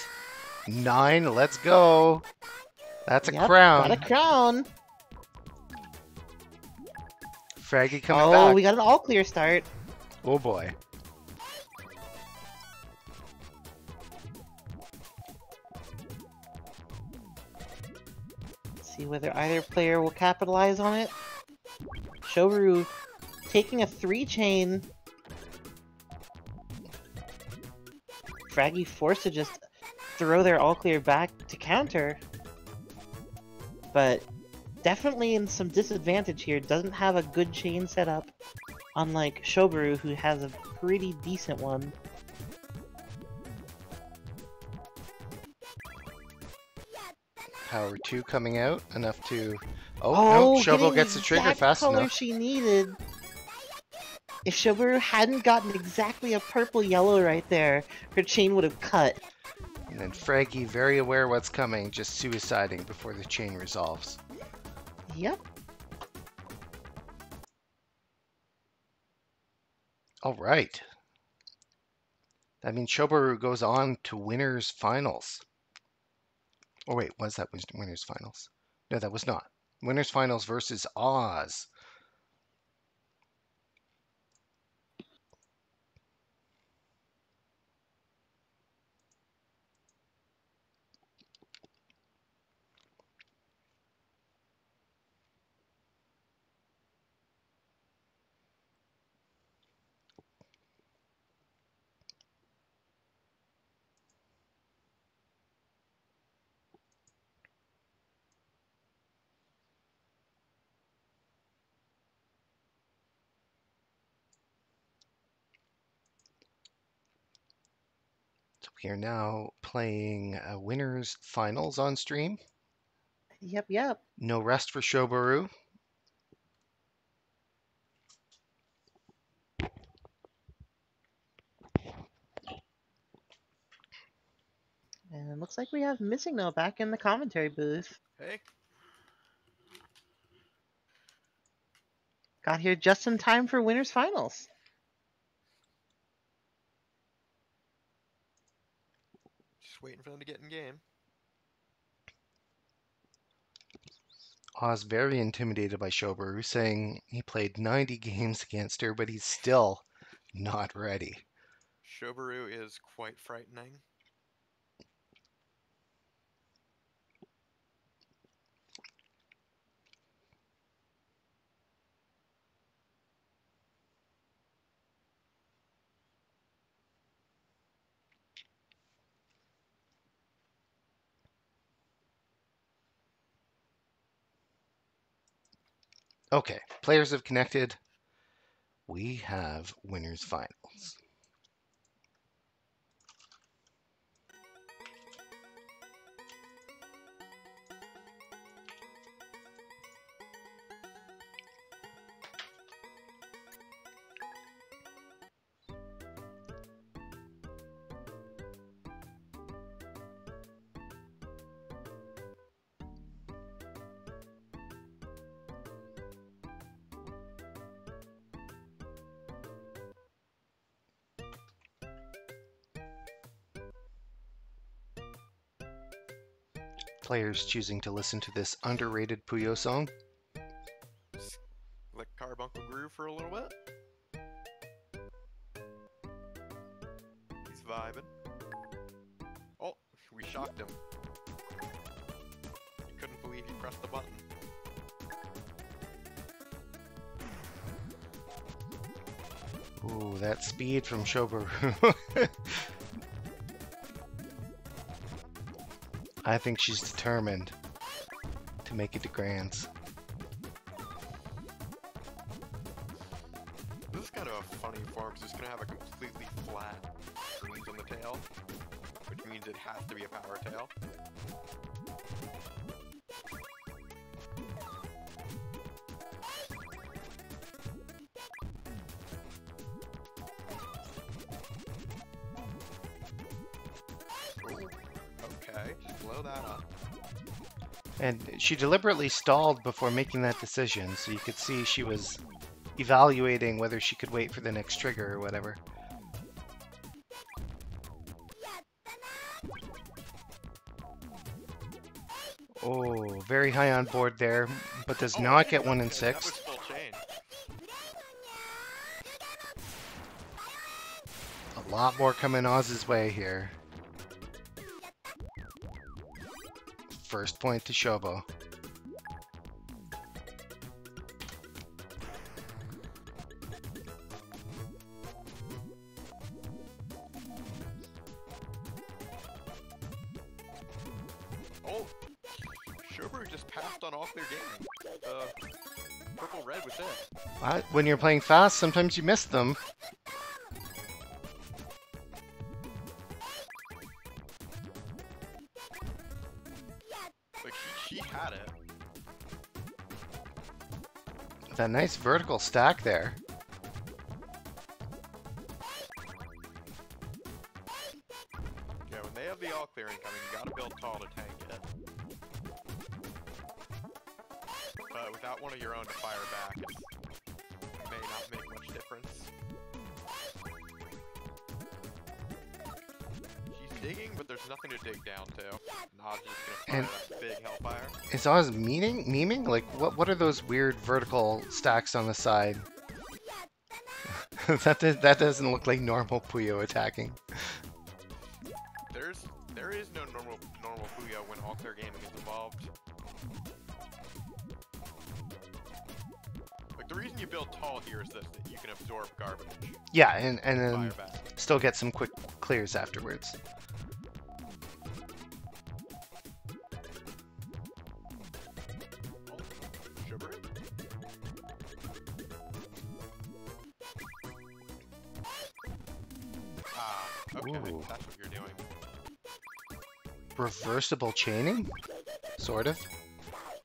9. Let's go. That's a Yep, crown. got a crown. Fraggy coming Oh, back. we got an all clear start. Oh boy. See whether either player will capitalize on it. Shoburu taking a 3-chain. Fraggy forced to just throw their all clear back to counter. But definitely in some disadvantage here. Doesn't have a good chain setup. Unlike Shoburu, who has a pretty decent one. Power 2 coming out. Enough to... Oh, Oh, no. Shovel getting gets the trigger exact fast color enough. she needed. If Shoburu hadn't gotten exactly a purple-yellow right there, her chain would have cut. And then Fraggy, very aware what's coming, just suiciding before the chain resolves. Yep. All right. That means Shoburu goes on to winners finals. Oh wait, was that winners finals? No, that was not. Winners finals versus Oz. So we are now playing winners finals on stream. Yep, yep. No rest for Shoburu. And it looks like we have Missing No back in the commentary booth. Hey, Got here just in time for winners finals. just waiting for them to get in game. Oz very intimidated by Shoburu, saying he played 90 games against her, but he's still not ready. Shoburu is quite frightening. Okay, players have connected. we have winners finals. Players choosing to listen to this underrated Puyo song. Let Carbuncle groove for a little bit. He's vibing. Oh, we shocked him. He couldn't believe he pressed the button. Ooh, that speed from Shoburu. I think she's determined to make it to Grands. This is kind of a funny form because it's going to have a completely flat greens on the tail, which means it has to be a power tail. Ooh, okay, just blow that up. And she deliberately stalled before making that decision, so you could see she was evaluating whether she could wait for the next trigger or whatever. Oh, very high on board there, but does not get 1 in That 6. was full chain. A lot more coming Oz's way here. First point to Shobo. Oh, Shoburu just passed on all clear gaming. Purple red was it. When you're playing fast, sometimes you miss them. Like she had it. That nice vertical stack there. Yeah, when they have the all clearing coming, you gotta build tall to tank it. But without one of your own to fire back, it may not make much difference. She's digging, but there's nothing to dig down to. Nod's just gonna fire that big hellfire. Is Oz memeing? Like, what are those weird vertical stacks on the side? that doesn't look like normal Puyo attacking. There is no normal Puyo when all clear gaming is involved. Like the reason you build tall here is that you can absorb garbage. Yeah, and then Fire back. still get some quick clears afterwards. Shoburu? Ah, okay, Ooh. that's what you're doing. Reversible chaining? Sort of.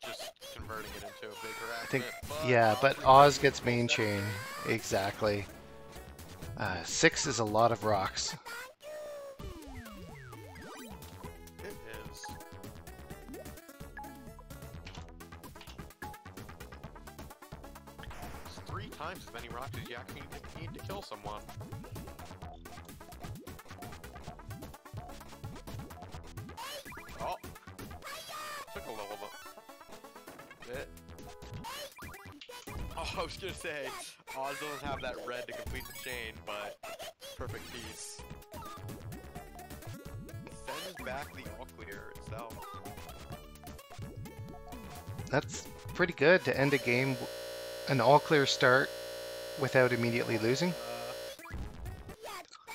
Just converting it into a big harassment. I think, but yeah, but Oz Oz gets main chain. Exactly. 6 is a lot of rocks. It is. It's 3 times as many rocks as you actually need to kill someone. Oh! Took a level bit. Oh, I was gonna say, Oz doesn't have that red to complete the chain, but perfect piece. Sends back the all clear itself. That's pretty good to end a game, an all clear start without immediately losing.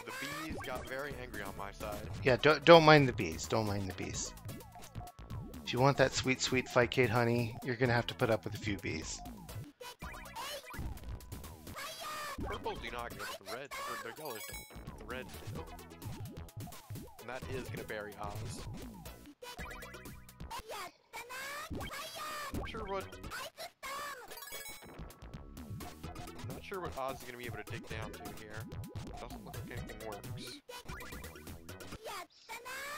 The bees got very angry on my side. Yeah, don't mind the bees. Don't mind the bees. If you want that sweet, sweet Phycate honey, you're gonna have to put up with a few bees. purples do not go, but the reds, or the yellows don't. The reds do. And that is gonna bury Oz. Not sure what Oz is gonna be able to dig down to here. Doesn't look like anything works.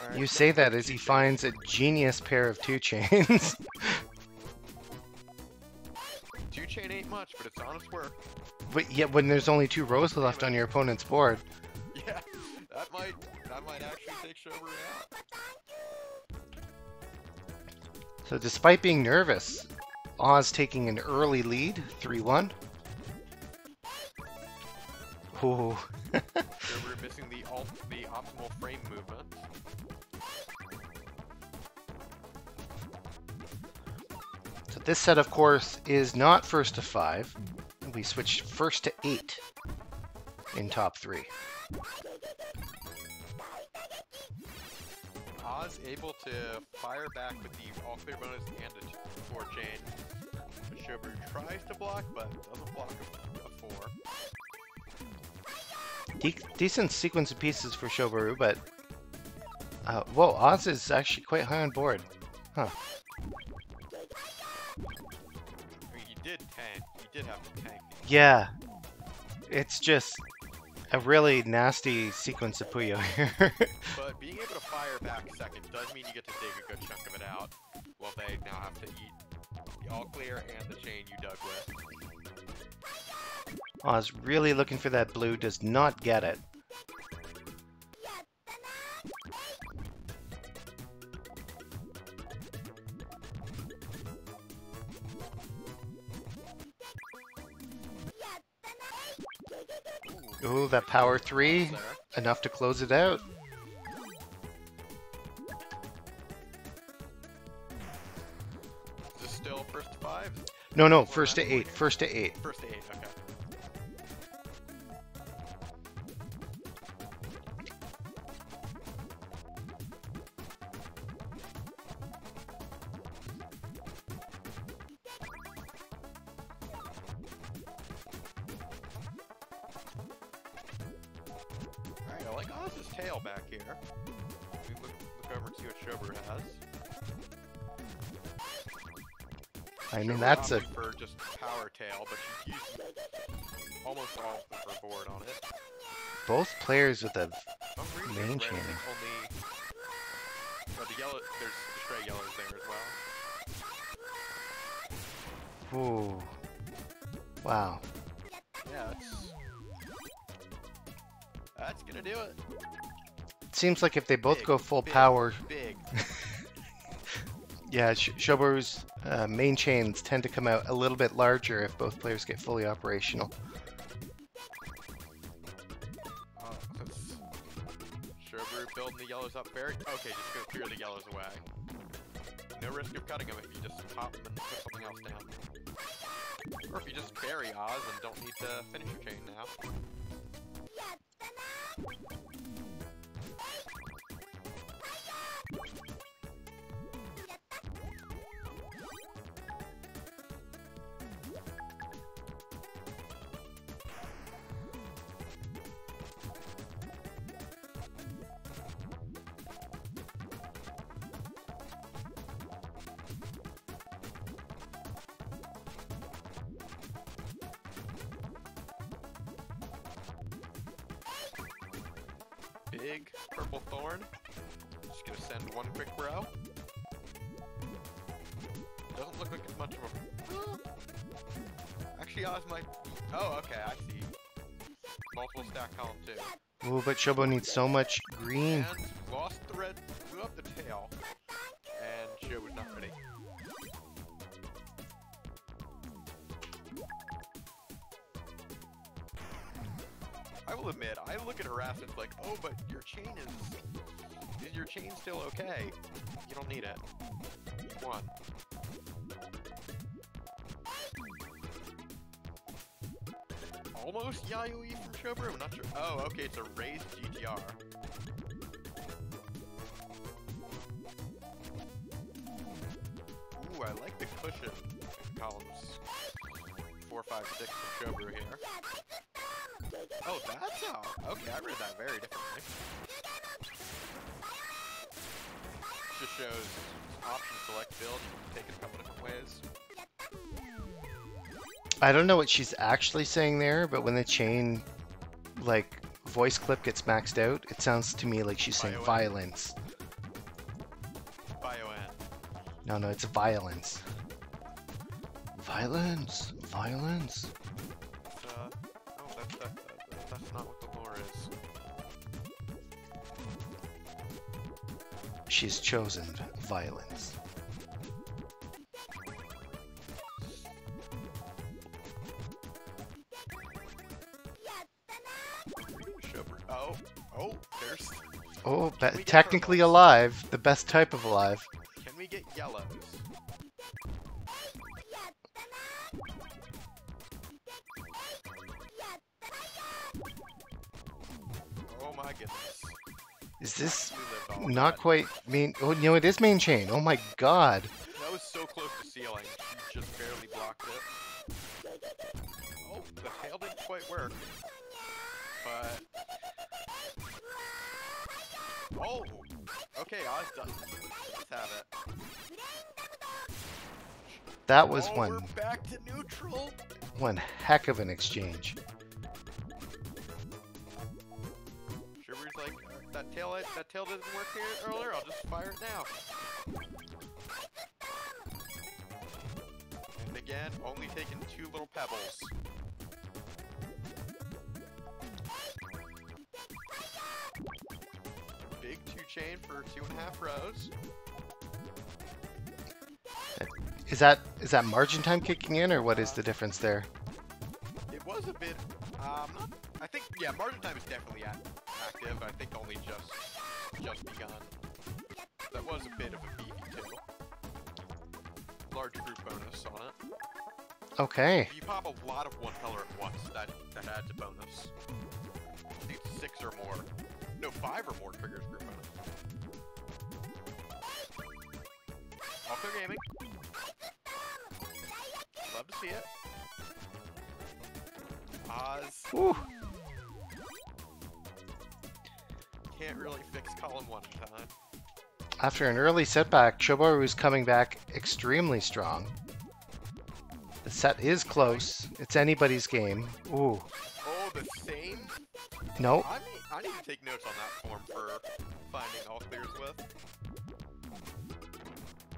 Alright, You say that as he finds a genius pair of 2 chains. 2 chain ain't much, but it's honest work. But yet when there's only 2 rows left on your opponent's board. Yeah, that might actually take Shoburu out. So despite being nervous, Oz taking an early lead, 3-1. Ooh. Shoburu missing the optimal frame movement. So this set, of course, is not first to 5. We switched first to 8 in top 3. Oz able to fire back with the all clear bonus and a 4 chain. But Shoburu tries to block, but doesn't block a 4. Decent sequence of pieces for Shoburu, but... whoa, Oz is actually quite high on board. Huh. I mean, he did tank. He did have to tank. Yeah. It's just a really nasty sequence of Puyo here. But being able to fire back second does mean you get to dig a good chunk of it out. Well, they now have to eat the all clear and the chain you dug with. Oz really looking for that blue, does not get it. Ooh, that power 3, enough to close it out. Is this still first to 5? No, first to 8, first to 8. First to 8, okay. Alright, I like Oz's tail back here. We look over and see what Shoburu has. I mean, Shoburu that's a... opted for just power tail, but she's used almost all of her board on it. Both players with a Oh, really? main Red is chaining. only... Oh, the yellow... There's the stray yellows there as well. Ooh. Wow. Yeah, that's gonna do it. It seems like if they both Big, go full big, power, Big. yeah, Shoburu's main chains tend to come out a little bit larger if both players get fully operational. Shoburu building the yellows up very... Okay, just gonna clear the yellows away. No risk of cutting them if you just pop them and put something else down. Or if you just bury Oz and don't need to finish your chain now. Big purple thorn. Just gonna send one quick row. Doesn't look like it's much of a... Actually, Oz might... Oh, okay, I see. Multiple stack column too. Ooh, but Shobo needs so much green. And lost the red, blew up the tail. And Show was not ready. I will admit, I look at harassment like, oh, but your chain is your chain still okay? You don't need it. One. Almost Yayoi from Shoburu, I'm not sure. Oh, okay, it's a raised GTR. Ooh, I like the cushion in columns 4, 5, 6 from Shoburu here. Oh, that's how. Okay, I read that very differently. Just shows option select build. You can take it a couple different ways. I don't know what she's actually saying there, but when the chain, like, voice clip gets maxed out, it sounds to me like she's saying Violence. violence. Bio-N. No, it's violence. Violence. Violence. Oh, that's not what the lore is. She's chosen violence. Shoburu. Oh, there's. Oh, we get technically purples? alive. The best type of alive. Can we get yellows? Oh my goodness. Is this We lived all not that. quite main? Oh, no, it is main chain. Oh my god. That was so close to ceiling. You just barely blocked it. Oh, the tail didn't quite work. But. Oh! Okay, Oz does have it. That was Oh, we're one back to neutral! heck of an exchange. Shoburu's like, that tail didn't work here earlier, I'll just fire it now. And again, only taking 2 little pebbles. Big 2 chain for 2.5 rows. Is that margin time kicking in, or what is the difference there? It was a bit, I think, yeah, margin time is definitely active. I think only just begun. That was a bit of a beefy too. Large group bonus on it. Okay. If you pop a lot of one color at once, that adds a bonus. I think it's 6 or more. No, 5 or more triggers group bonus. All clear gaming. Love to see it. Oz. Whew. Can't really fix column 1 in time. After an early setback, Shobharu is coming back extremely strong. The set is close. It's anybody's game. Ooh. Oh, the same? No. I need to take notes on that form for finding all clears with.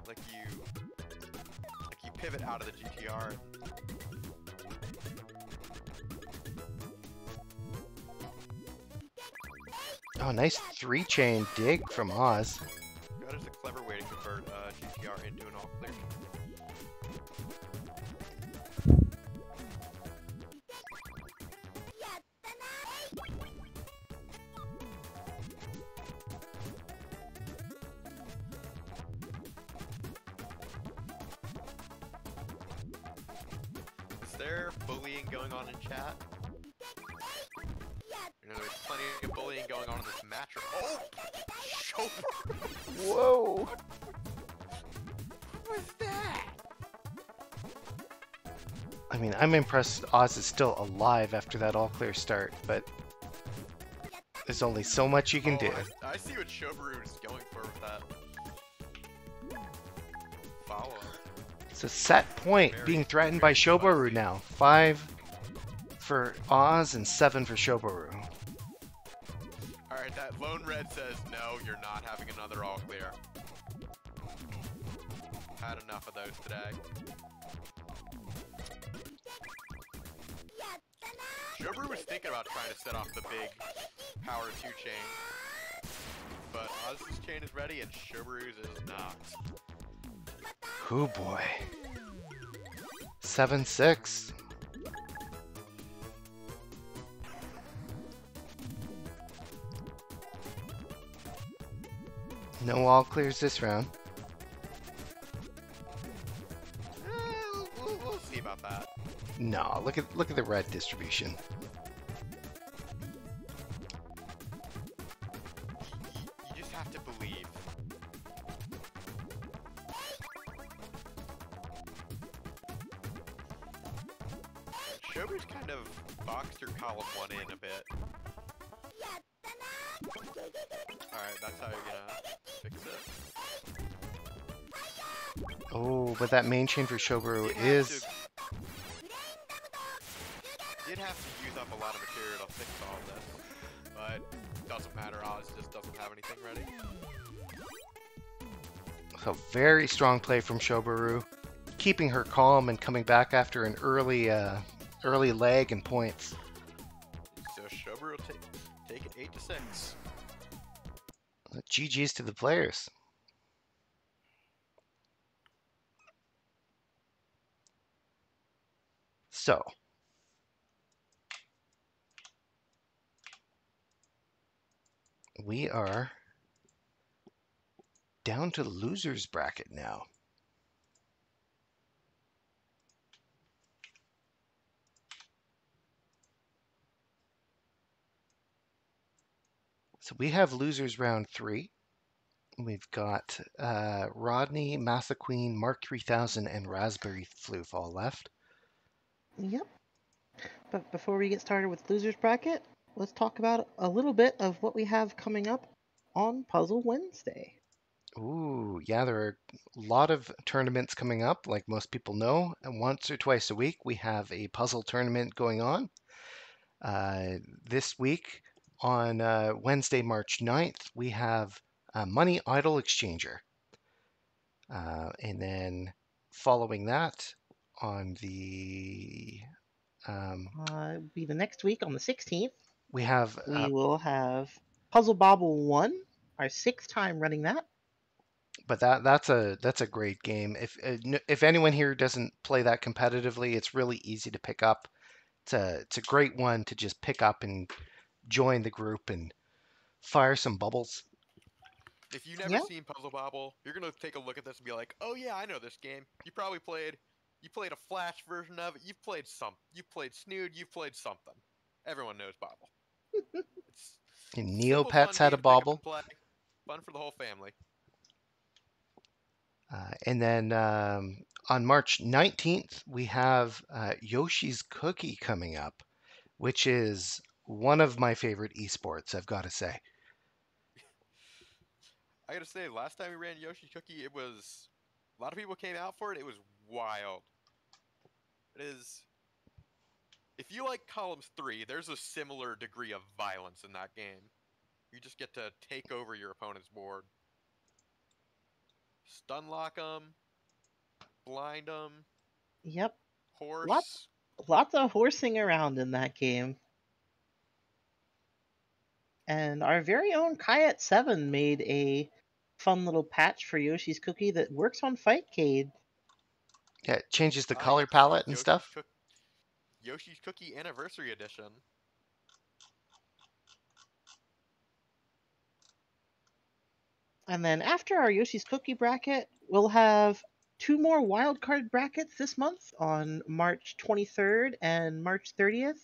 Like you pivot out of the GTR. Oh, nice 3-chain dig from Oz. That is a clever way to convert GTR into an all clear. Is there bullying going on in chat? You know, there's plenty of bullying going on in this match. Oh! Shoburu! Whoa. What was that? I mean, I'm impressed Oz is still alive after that all-clear start, but there's only so much you can do. I see what Shoburu is going for with that. Follow up. It's a set point being threatened by Shobharu now. 5 for Oz and 7 for Shobharu. Alright, that lone red says, no, you're not having another all clear. Had enough of those today. Shoburu was thinking about trying to set off the big power 2 chain. But Oz's chain is ready and Shoburu's is not. Oh boy. 7-6. No all clears this round. We'll see about that. No, look at the red distribution. You just have to believe. Shoburu's kind of boxed your column 1 in a bit. Alright, that's how you're gonna fix it. Oh, but that main chain for Shoburu You'd is... You'd have to use up a lot of material to fix all this, but doesn't matter. Oz just doesn't have anything ready. So very strong play from Shoburu, keeping her calm and coming back after an early lag and points. So Shoburu will take it 8-6. GG's to the players. So, we are down to losers bracket now. So we have losers round 3. We've got Rodney, Massaqueen, Mark 3000, and Raspberry Floof all left. Yep. But before we get started with losers bracket, let's talk about a little bit of what we have coming up on Puzzle Wednesday. Ooh, yeah, there are a lot of tournaments coming up, like most people know. And once or twice a week, we have a puzzle tournament going on. This week, on Wednesday, March 9th, we have Money Idol Exchanger. And then following that, on the... Be the next week on the 16th, we have... we will have Puzzle Bobble 1, our 6th time running that. But that's a great game. If anyone here doesn't play that competitively, it's really easy to pick up. It's a great one to just pick up and join the group and fire some bubbles. If you've never seen Puzzle Bobble, you're gonna take a look at this and be like, "Oh yeah, I know this game." You played a Flash version of it. You played Snood. You played something. Everyone knows Bobble. It's And simple, fun Neopets had a game to pick up bobble. and play. Fun for the whole family. And then on March 19th, we have Yoshi's Cookie coming up, which is one of my favorite esports, I've got to say. I gotta say, last time we ran Yoshi's Cookie, it was... A lot of people came out for it. It was wild. It is... If you like Columns 3, there's a similar degree of violence in that game. You just get to take over your opponent's board. Stun lock them. Blind them. Yep. Horse. Lots of horsing around in that game. And our very own Kayat7 made a fun little patch for Yoshi's Cookie that works on Fightcade. Yeah, it changes the I color get to see palette and stuff. Yoshi's Cookie Anniversary Edition. And then after our Yoshi's Cookie bracket, we'll have 2 more wildcard brackets this month on March 23rd and March 30th.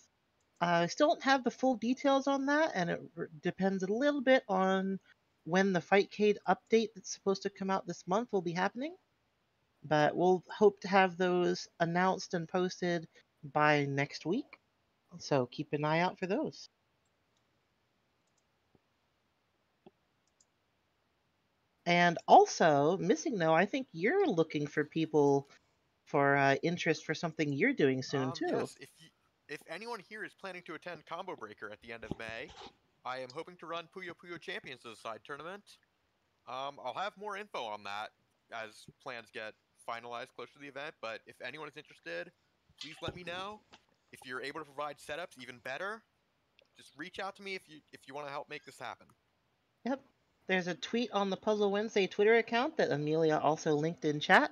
I still don't have the full details on that, and it depends a little bit on when the Fightcade update that's supposed to come out this month will be happening. But we'll hope to have those announced and posted by next week. So keep an eye out for those. And also, Missing No, I think you're looking for people for interest for something you're doing soon too. Yes, if anyone here is planning to attend Combo Breaker at the end of May, I am hoping to run Puyo Puyo Champions as a side tournament. I'll have more info on that as plans get finalized closer to the event, but if anyone is interested, please let me know. If you're able to provide setups, even better. Just reach out to me if you want to help make this happen. Yep. There's a tweet on the Puzzle Wednesday Twitter account that Amelia also linked in chat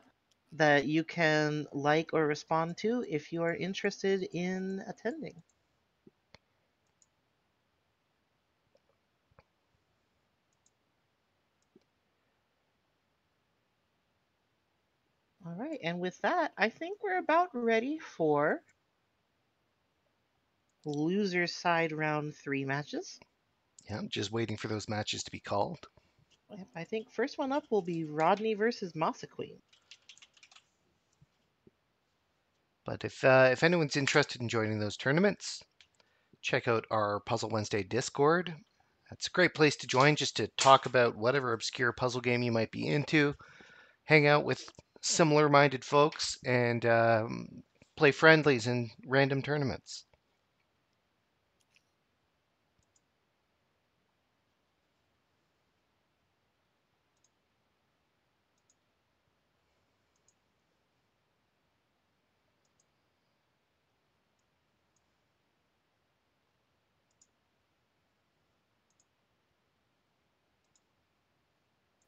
that you can like or respond to if you are interested in attending. All right, and with that, I think we're about ready for loser side round 3 matches. Yeah, I'm just waiting for those matches to be called. I think first one up will be Rodney versus Massaqueen. But if anyone's interested in joining those tournaments, check out our Puzzle Wednesday Discord. That's a great place to join just to talk about whatever obscure puzzle game you might be into, hang out with similar minded folks, and play friendlies and random tournaments.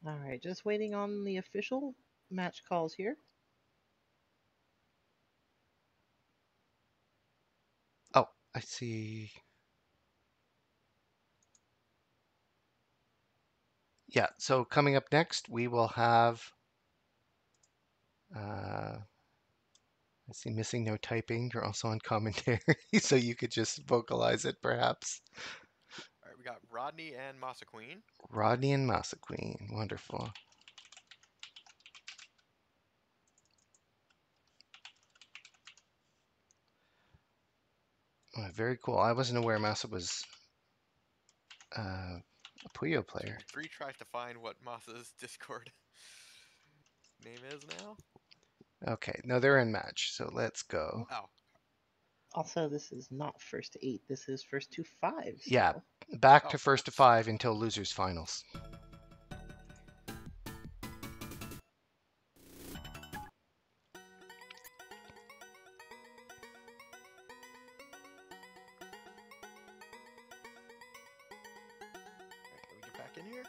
All right, just waiting on the official match calls here. Oh, I see. Yeah, so coming up next, we will have. I see missing no typing. You're also on commentary, so you could just vocalize it perhaps. All right, we got Rodney and Masa Queen. Rodney and Masa Queen. Wonderful. Oh, very cool. I wasn't aware Masa was a Puyo player. Three tries to find what Masa's Discord name is now. Okay, no, they're in match, so let's go. Oh, Also, this is not first to 8. This is first to 5. Still. Yeah, back Oh, to first to 5 until losers finals. can we get back in here?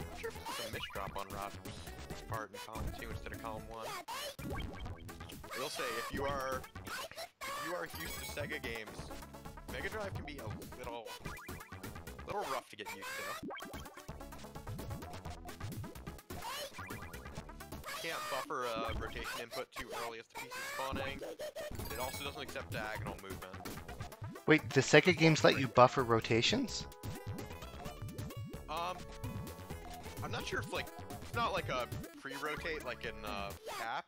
I'm sure if it's a misdrop on Rodney's part in column 2 instead of column 1. I will say, if you are used to Sega games, Mega Drive can be a little rough to get used to. You can't buffer a rotation input too early as the piece is spawning. It also doesn't accept diagonal movement. Wait, the Sega games let you buffer rotations? I'm not sure if it's not like a pre-rotate like in Cap,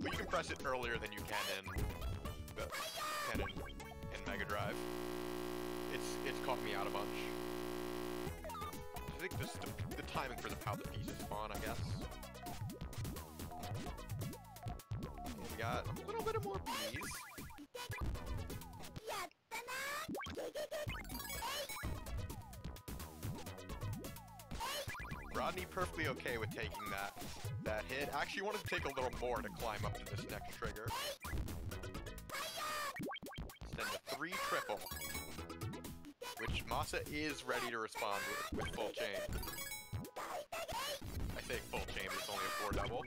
but you can press it earlier than you can in Mega Drive. It's caught me out a bunch. I think just the timing for how the pieces spawn, I guess. We got a little bit of more bees. Rodney perfectly okay with taking that hit. Actually wanted to take a little more to climb up to this next trigger. Send a 3 triple, which Masa is ready to respond with full chain. I say full chain, but it's only a 4 double.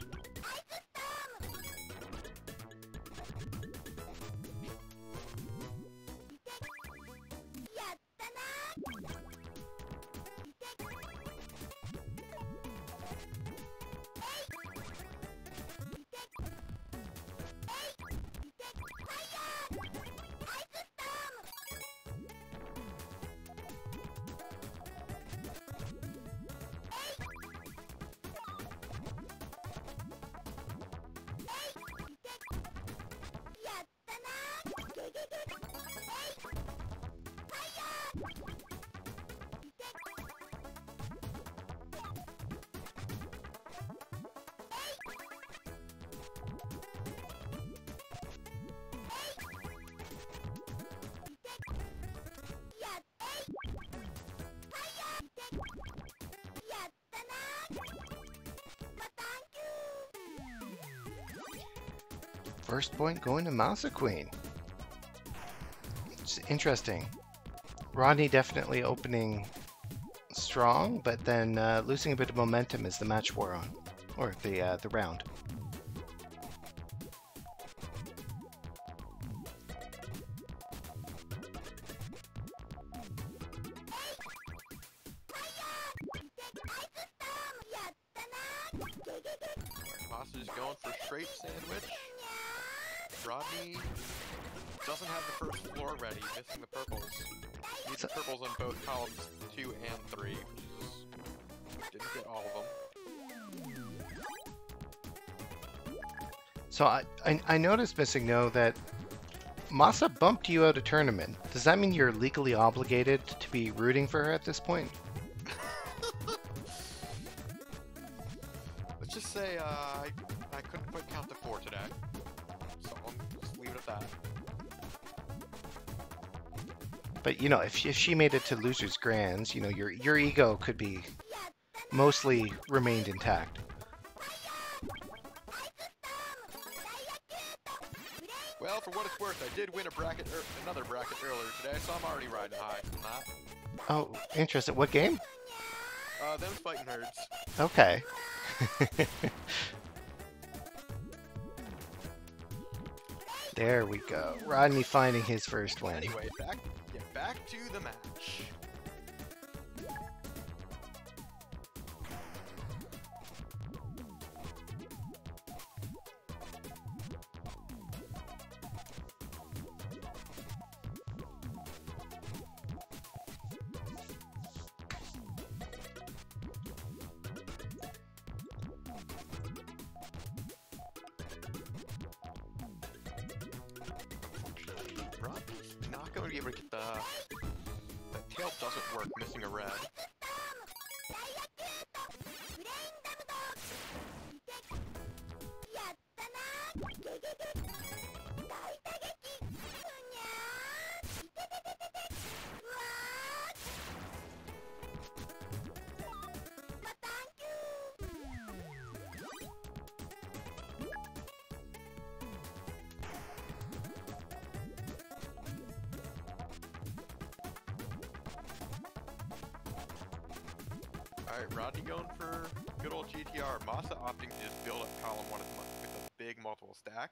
First point going to Masa Queen. It's interesting. Rodney definitely opening strong, but then losing a bit of momentum as the match wore on, or the round. Masa's going for straight sandwich. Rodney doesn't have the first floor ready, missing the purples. Needs the purples on both columns 2 and 3, which is... didn't get all of them. So I noticed, Missing No, that Masa bumped you out of tournament. Does that mean you're legally obligated to be rooting for her at this point? Let's just say I couldn't quite count to 4 today. So I'll just leave it at that. But you know, if she made it to losers grands, you know, your ego could be mostly remained intact. Well, for what it's worth, I did win another bracket earlier today, so I'm already riding high from that. Oh, interesting. What game? Them fighting herds. Okay. There we go. Rodney finding his first win. Anyway, back to the match. Rodney's not going to be able to get the tail doesn't work, missing a red. Alright, Rodney going for good old GTR. Masa opting to just build up column 1 with a big multiple stack.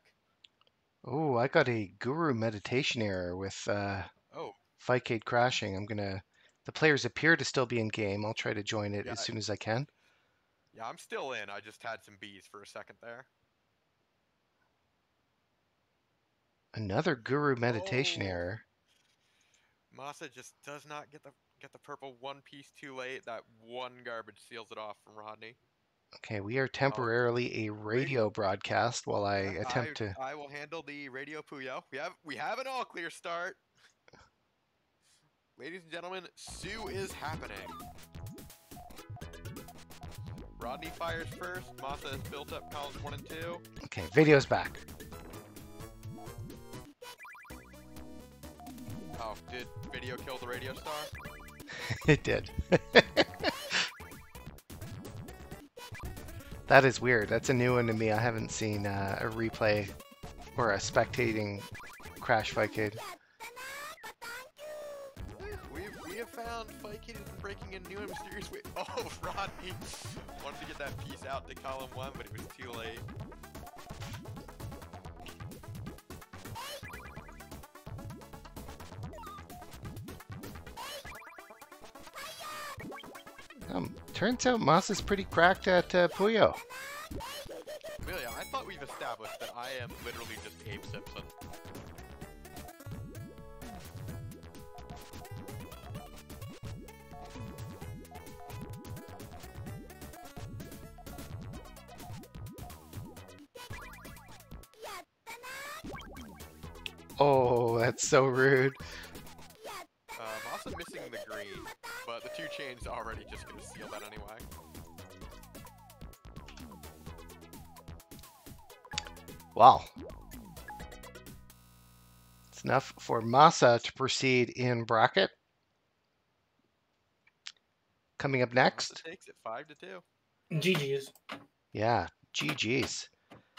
Oh, I got a guru meditation error with Oh, Fightcade crashing. The players appear to still be in game. I'll try to join it Yeah, as soon as I can. yeah, I'm still in. I just had some bees for a second there. Another guru meditation Oh. error. Masa just does not get the purple one piece too late. That one garbage seals it off from Rodney. Okay, we are temporarily a radio broadcast while I Yeah, attempt to... I will handle the radio Puyo. We have an all clear start. Ladies and gentlemen, Tsuu is happening. Rodney fires first. Masa has built up columns 1 and 2. Okay, video's back. Oh, did video kill the radio star? It did. That is weird. That's a new one to me. I haven't seen a replay or a spectating crash Fightcade. We have found Fightcade has been breaking in new and mysterious ways. Oh, Rodney wanted to get that piece out to column 1, but it was too late. Turns out Masa's pretty cracked at Puyo. Really, I thought we've established that I am literally just Abe Simpson. Oh, that's so rude. Masa missing the green, but the 2 chains already just gonna seal that anyway. Wow. It's enough for Masa to proceed in bracket. Coming up next. Masa takes it 5-2. GG's. Yeah, GG's.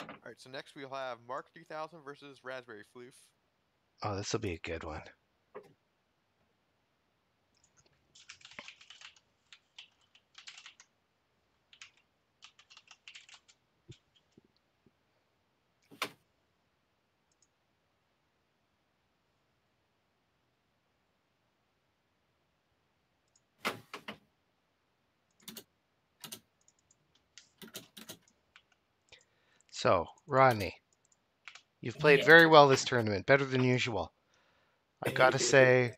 Alright, so next we'll have Mark 3000 versus Raspberry Floof. Oh, this will be a good one. So, Rodney, you've played Yeah. very well this tournament, better than usual. I've got to say,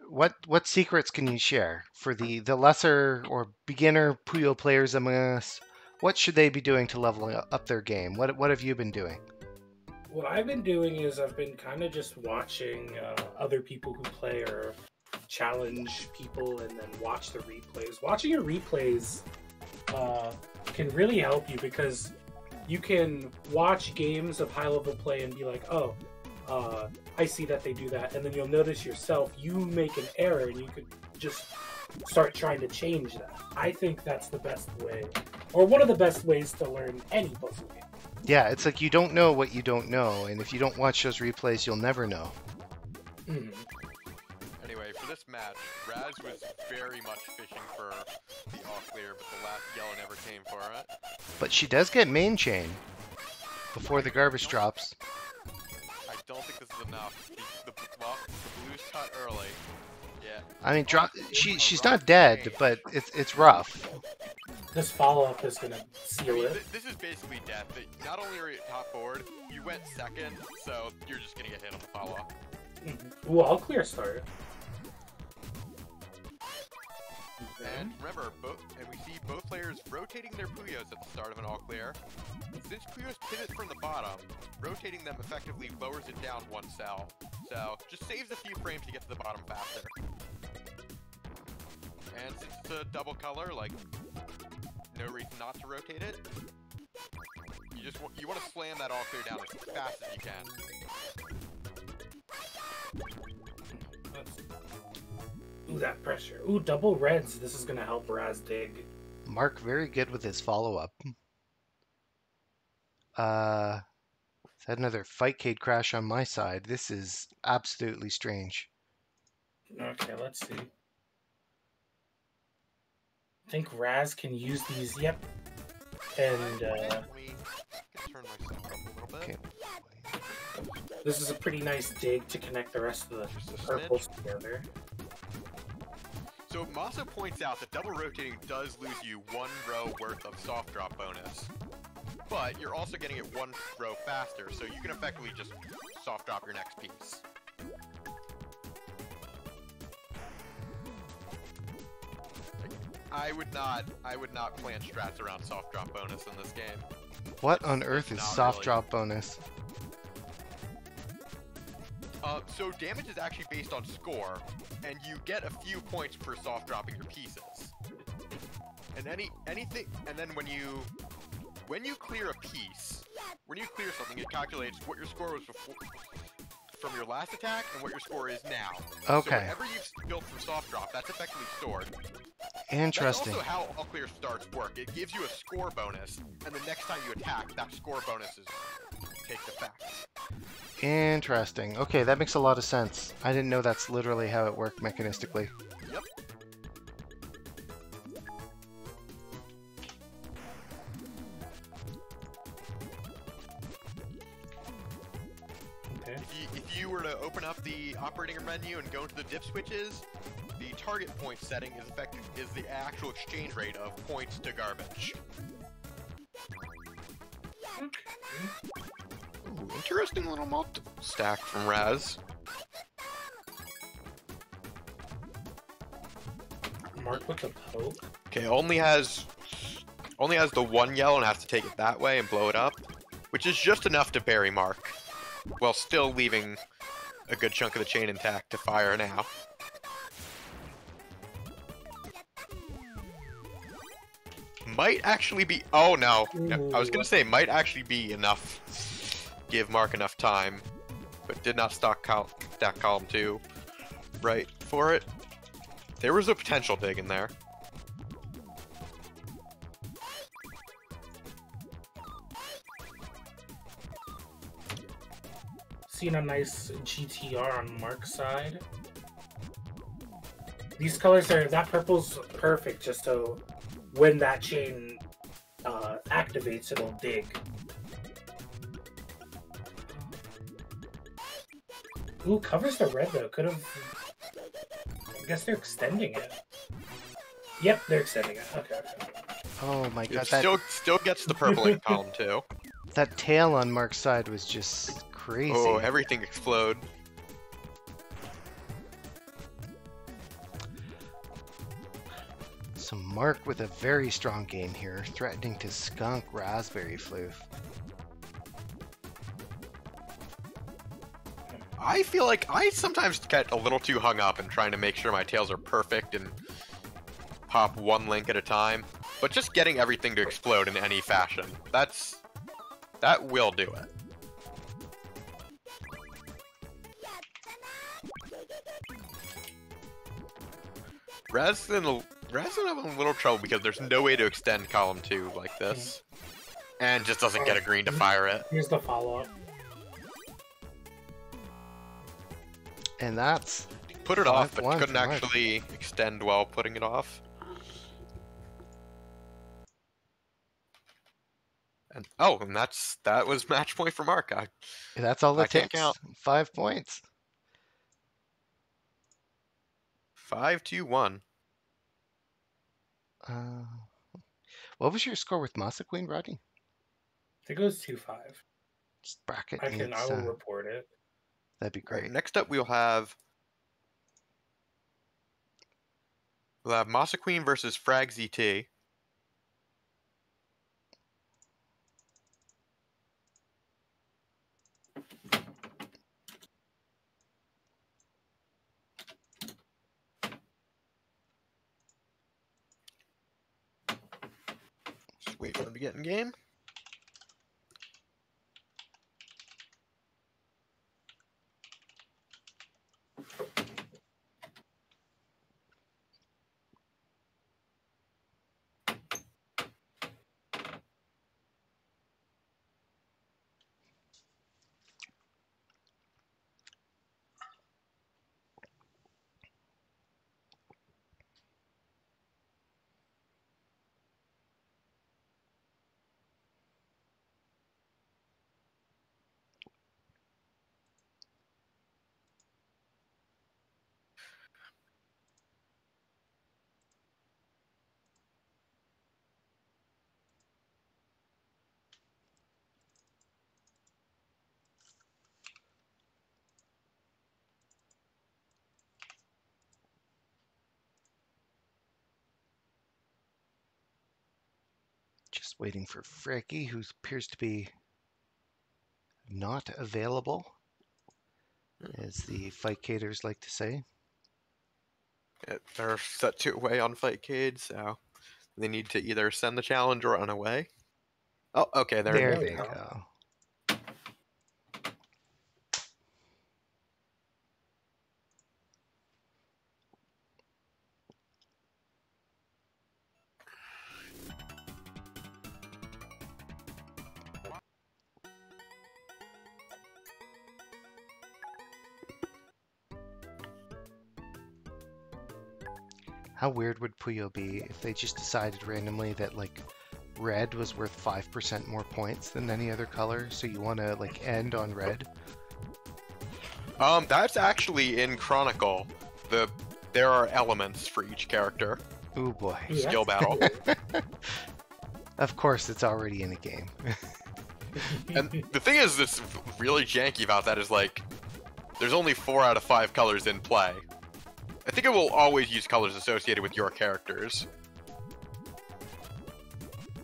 what secrets can you share for the lesser or beginner Puyo players among us? What should they be doing to level up their game? What have you been doing? What I've been doing is I've been kind of just watching other people who play or challenge people and then watch the replays. Watching your replays can really help you because you can watch games of high level play and be like, oh, I see that they do that. And then you'll notice yourself, you make an error and you could just start trying to change that. I think that's the best way, or one of the best ways to learn any puzzle game. Yeah, it's like you don't know what you don't know, and if you don't watch those replays, you'll never know. Mm. Anyway, for this match, Raz was very much fishing for the all clear, but the last yellow never came for it. But she does get main chain before the garbage drops. I don't think this is enough. The blues cut early. Yeah. I mean, she's not dead, but it's rough. This follow-up is going to seal it. This is basically death. Not only are you top forward, you went second, so you're just going to get hit on the follow-up. Mm-hmm. Ooh, I'll clear start. And remember, we see both players rotating their Puyos at the start of an all clear. Since Puyos pivot from the bottom, rotating them effectively lowers it down one cell. So, just saves a few frames to get to the bottom faster. And since it's a double color, like, no reason not to rotate it. You want to slam that all clear down as fast as you can. Ooh, that pressure. Ooh, double reds. This is going to help Raz dig. Mark very good with his follow-up. Is that another Fightcade crash on my side? This is absolutely strange. Okay, let's see. I think Raz can use these. Yep. And Let me turn myself up a little bit. Okay. this is a pretty nice dig to connect the rest of the purples together. So Maso points out that double rotating does lose you one row worth of soft drop bonus. But you're also getting it one row faster, so you can effectively just soft drop your next piece. I would not plan strats around soft drop bonus in this game. What on earth is Not soft really. drop bonus? So damage is actually based on score, and you get a few points for soft dropping your pieces. And anything, and then when you clear a piece, when you clear something, it calculates what your score was before, from your last attack, and what your score is now. Okay. So whatever you've built from soft drop, that's effectively stored. Interesting. That's also how all clear starts work. It gives you a score bonus, and the next time you attack, that score bonus takes effect. Interesting. Okay, that makes a lot of sense. I didn't know that's literally how it worked mechanistically. Yep. Okay. If you were to open up the operating menu and go into the dip switches, the target point setting is the actual exchange rate of points to garbage. Ooh, interesting little multiple stack from Raz. Mark with the poke. Okay, only has the one yellow and has to take it that way and blow it up, which is just enough to bury Mark, while still leaving a good chunk of the chain intact to fire now. Might actually be. Oh no. No, I was gonna say might actually be enough. Give Mark enough time, but did not stack column 2 right for it. There was a potential dig in there. Seeing a nice GTR on Mark's side. These colors that purple's perfect just so when that chain activates, it'll dig. Ooh, covers the red though. Could have. I guess they're extending it. Yep, they're extending it. Okay. Oh my god, It still gets the purple in column 2. that tail on Mark's side was just crazy. Oh, everything explode. So Mark with a very strong game here, threatening to skunk Raspberry Floof. I feel like I sometimes get a little too hung up in trying to make sure my tails are perfect and pop one link at a time. But just getting everything to explode in any fashion, that will do it. Resin having a little trouble because there's no way to extend column 2 like this. And just doesn't get a green to fire it. Here's the follow-up. And that's... Put it off, but 5-1 couldn't for Mark. actually extend while putting it off. And and that was match point for Mark. That's all I it can't takes. count. 5 points. 5-2-1. What was your score with Masa Queen, Rodney? I think it was 2-5. Just bracket I needs, will report it. that'd be Great. great. Next up, we'll have Masa Queen versus Frag Zt. Just wait for them to get in game. Just waiting for Fricky, who appears to be not available, as the fight caters like to say. They're set to away on Fightcade, so they need to either send the challenge or run away. Oh, okay, There they're they go. How weird would Puyo be if they just decided randomly that like red was worth 5% more points than any other color, so you want to like end on red? That's actually in Chronicle. There are elements for each character. Ooh boy. Yeah. Skill battle. Of course, it's already in a game. And the thing is, that's really janky about that is like, there's only 4 out of 5 colors in play. I think it will always use colors associated with your characters.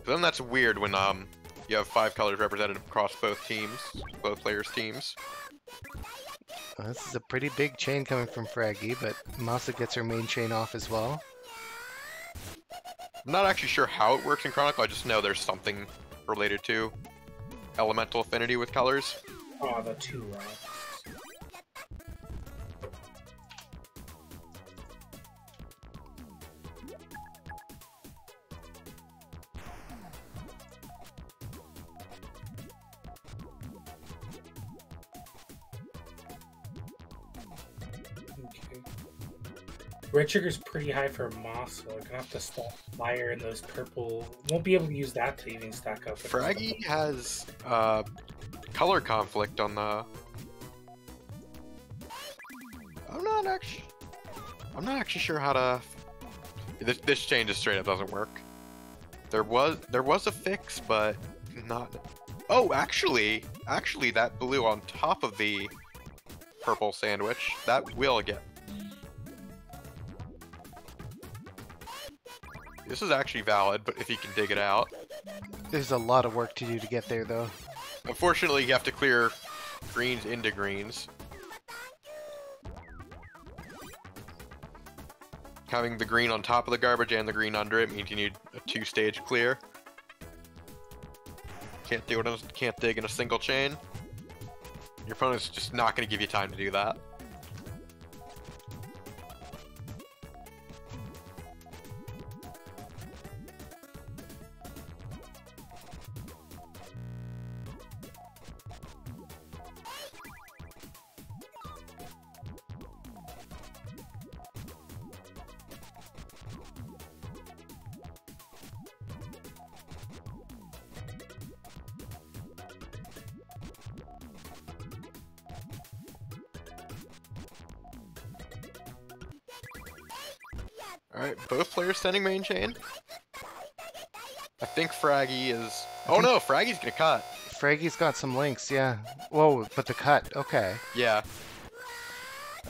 But then that's weird when you have 5 colors represented across both players' teams. Well, this is a pretty big chain coming from Fraggy, but Masa gets her main chain off as well. I'm not actually sure how it works in Chronicle, I just know there's something related to elemental affinity with colors. Oh, the 2 rocks. Okay. Red trigger's pretty high for Moss, so I'm gonna have to stop fire in those purple. Won't be able to use that to even stack up. Fraggy has color conflict on the. I'm not actually sure how to. This chain just straight up doesn't work. There was a fix, but not. Oh, actually, that blue on top of the purple sandwich, that will get. This is actually valid, but if you can dig it out. There's a lot of work to do to get there, though. Unfortunately, you have to clear greens into greens. Having the green on top of the garbage and the green under it means you need a 2-stage clear. Can't dig in a single chain. Your opponent's just not going to give you time to do that. Alright, both players sending main chain. I think Fraggy is... Oh no, Fraggy's gonna cut. Fraggy's got some links, yeah. Whoa, but the cut, okay. Yeah.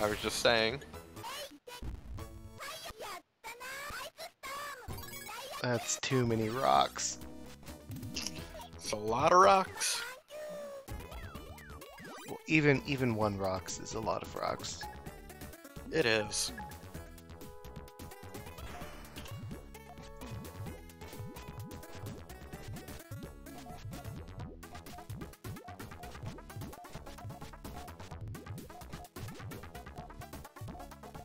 I was just saying. That's too many rocks. It's a lot of rocks. Well, even one rocks is a lot of rocks. It is.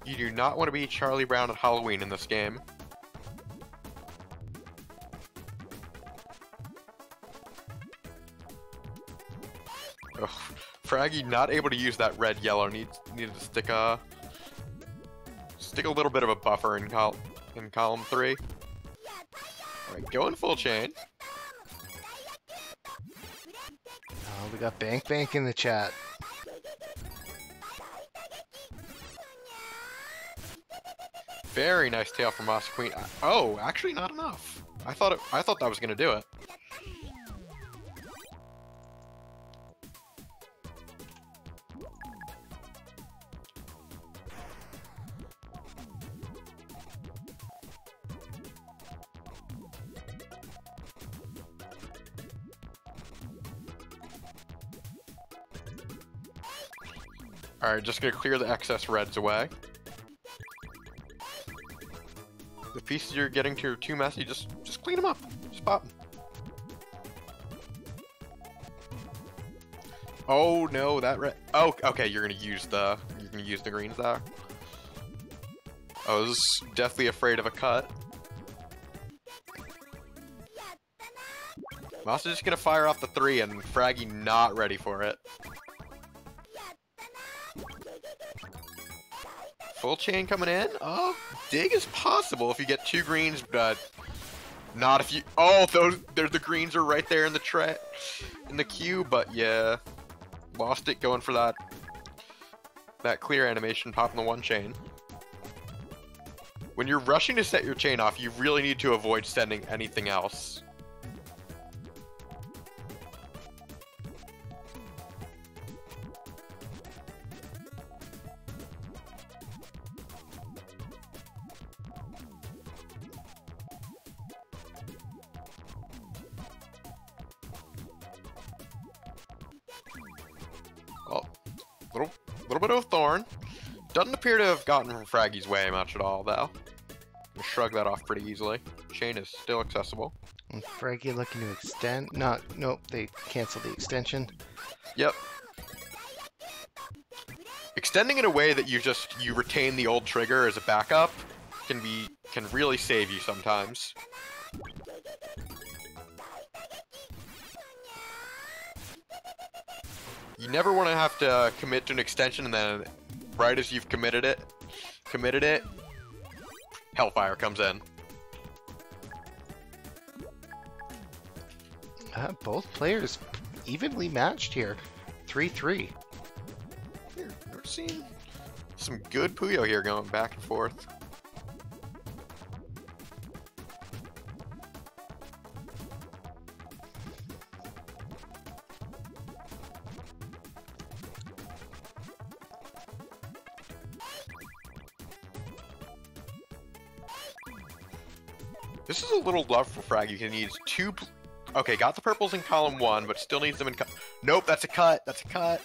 You do not want to be Charlie Brown at Halloween in this game. Ugh. Fraggy not able to use that red-yellow. Needed to stick a little bit of a buffer in column 3. Alright, going full chain. Oh, we got Bank in the chat. Very nice tail from Monster Queen. Oh, actually not enough. I thought that was gonna do it. Alright, just gonna clear the excess reds away. The pieces you're getting to are too messy, just clean them up. Just pop them. Oh no, that red. Oh, okay, you're gonna use the greens there. I was deathly afraid of a cut. I'm also just gonna fire off the 3 and Fraggy not ready for it. Full chain coming in. Oh, dig is possible if you get 2 greens, but not if you. Oh, the greens are right there in the tray, in the queue. But yeah, lost it going for that clear animation, popping the 1 chain. When you're rushing to set your chain off, you really need to avoid sending anything else. Little bit of a thorn. Doesn't appear to have gotten from Fraggy's way much at all, though. Shrug that off pretty easily. Chain is still accessible. And Fraggy looking to extend. Nope, they canceled the extension. Yep. Extending in a way that you retain the old trigger as a backup can really save you sometimes. You never want to have to commit to an extension and then right as you've committed it, Hellfire comes in. Both players evenly matched here. 3-3. We're seeing some good Puyo here going back and forth. This is a little love for Frag. You can use two. Okay, got the purples in column 1, but still needs them in. Nope, that's a cut. That's a cut.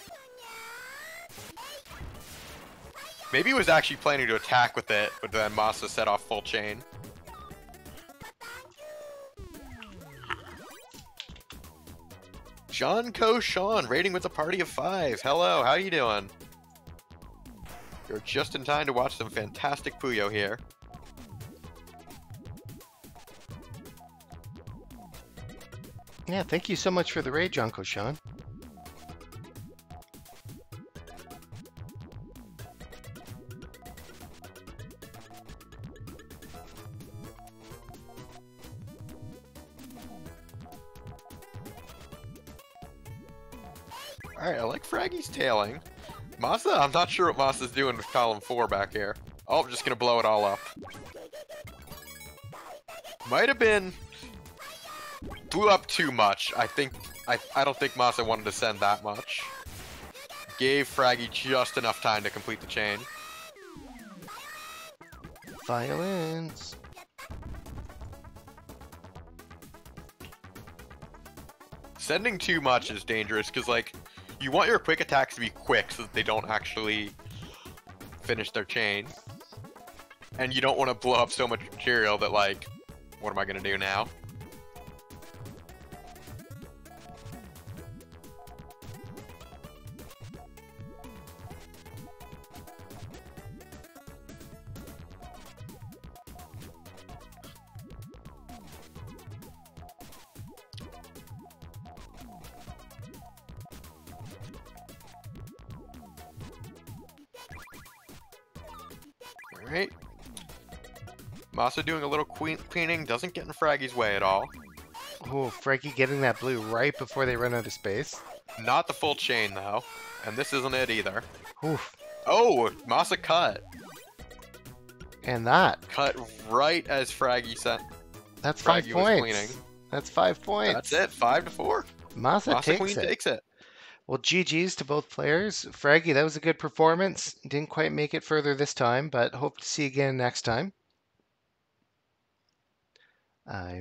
Maybe he was actually planning to attack with it, but then Masa set off full chain. John Co. Sean rating with a party of 5. Hello, how you doing? You're just in time to watch some fantastic Puyo here. Yeah, thank you so much for the raid, Jonko Sean. Alright, I like Fraggy's tailing. Masa, I'm not sure what Masa's doing with column 4 back here. Oh, I'm just gonna blow it all up. Might have been... blew up too much. I don't think Masa wanted to send that much. Gave Fraggy just enough time to complete the chain. Violence. Sending too much is dangerous, because, like, you want your quick attacks to be quick so that they don't actually finish their chain. And you don't want to blow up so much material that, like, what am I going to do now? Alright. Masa doing a little cleaning, doesn't get in Fraggy's way at all. Oh, Frankie getting that blue right before they run out of space. Not the full chain, though. And this isn't it either. Oof. Oh, Masa cut. And that. Cut right as Fraggy sent. That's Fraggy 5 was points. cleaning. That's 5 points. That's it, 5-4. Masa Masa takes Queen it. takes it. Well, GG's to both players. Fraggy, that was a good performance. Didn't quite make it further this time, but hope to see you again next time.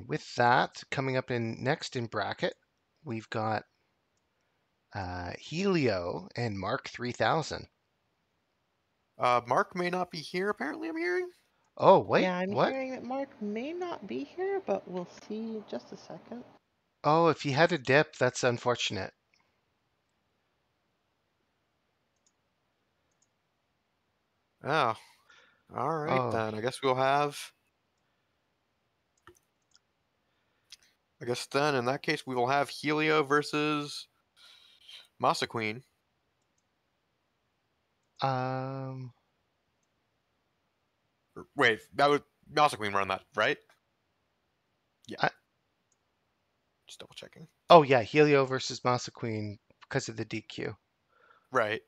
With that, coming up next in bracket, we've got Helio and Mark 3000. Mark may not be here, apparently, I'm hearing. Oh, wait, Yeah, I'm what? hearing that Mark may not be here, but we'll see in just a second. Oh, if he had a dip, that's unfortunate. Oh. Alright Oh. then, I guess we'll have... I guess then, in that case, we will have Helio versus Masa Queen. Wait, that would Masa Queen run that, right? Yeah. Just double checking. Oh, yeah, Helio versus Masa Queen because of the DQ. Right.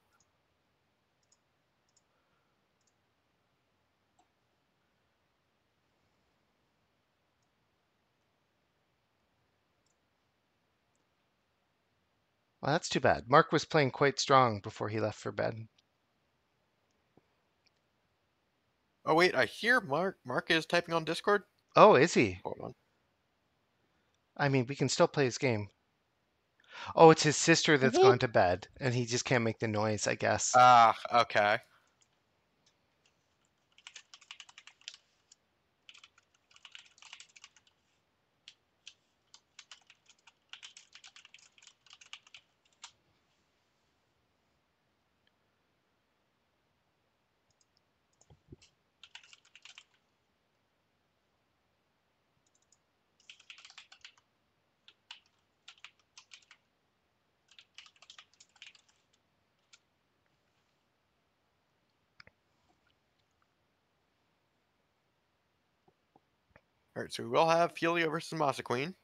Well, that's too bad. Mark was playing quite strong before he left for bed. Oh wait, I hear Mark is typing on Discord. Oh, is he? Hold on. I mean, we can still play his game. Oh, it's his sister that's gone to bed, and he just can't make the noise, I guess. Ah, okay. Alright, so we will have Helio versus Masa Queen.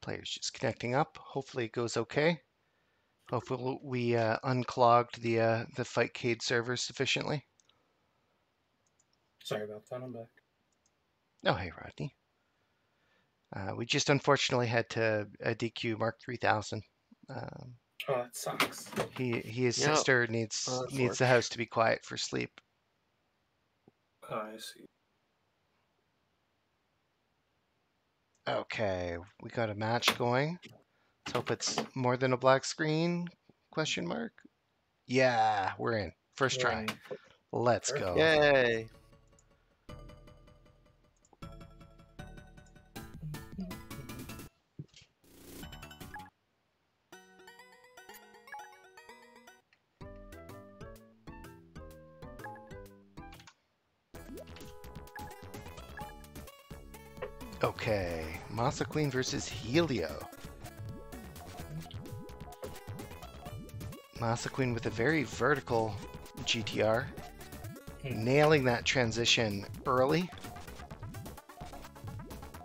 Players just connecting up. Hopefully it goes okay. Hopefully we unclogged the Fightcade server sufficiently. Sorry about that, I'm back. Oh, hey, Rodney. We just unfortunately had to DQ Mark 3000. Oh, that sucks. His Yeah. sister needs the house to be quiet for sleep. Oh, I see. Okay, we got a match going. Let's hope it's more than a black screen? Question mark. Yeah, we're in. First try. Let's go. Yay! Okay, Masa Queen versus Helio. Masa Queen with a very vertical GTR. Nailing that transition early.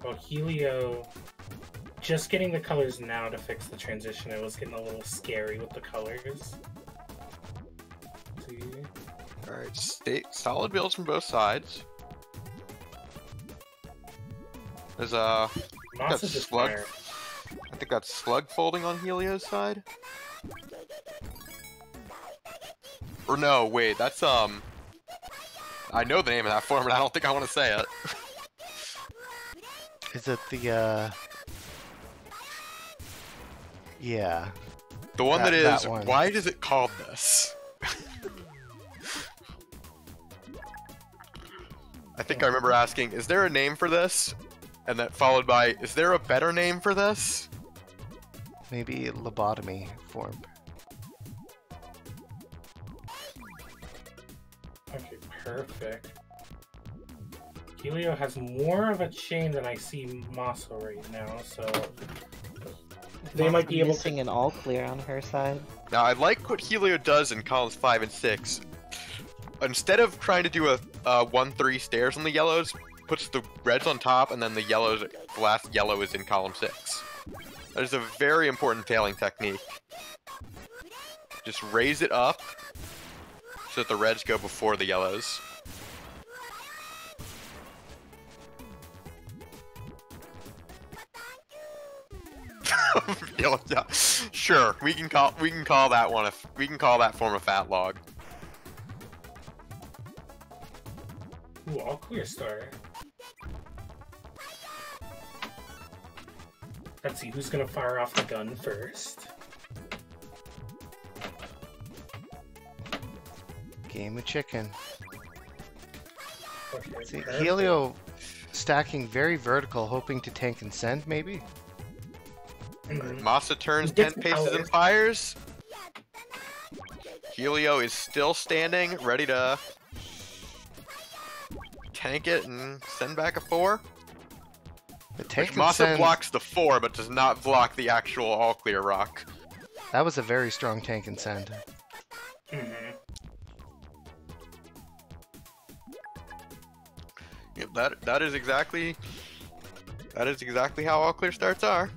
Well, Helio, just getting the colors now to fix the transition, it was getting a little scary with the colors. See? Alright, solid builds from both sides. There's Masa just slug. fire. I think that's slug folding on Helio's side. Or no, wait, that's I know the name of that form, but I don't think I want to say it. Is it the yeah. The one that is, one. why is it called this? I think I remember asking, is there a name for this? And that followed by, is there a better name for this? Maybe lobotomy form. Okay, perfect. Helio has more of a chain than I see Masa right now, so they might be able missing an all clear on her side. Now, I like what Helio does in columns 5 and 6. Instead of trying to do a 1-3 stairs on the yellows, puts the reds on top, and then the yellows, the last yellow is in column 6. That is a very important tailing technique. Just raise it up so that the reds go before the yellows. Yeah, sure, we can call that one that form a fat log. Ooh, all clear star. Let's see who's gonna fire off the gun first. Game of chicken. Okay, See, perfect. Helio stacking very vertical, hoping to tank and send, maybe? Mhm. Masa turns He gets 10 paces power. and fires. Helio is still standing, ready to tank it and send back a 4. The tank Which and Masa send, blocks the 4, but does not block the actual all clear rock. that was a very strong tank and send. Mhm. Yep, that is exactly how all clear starts are.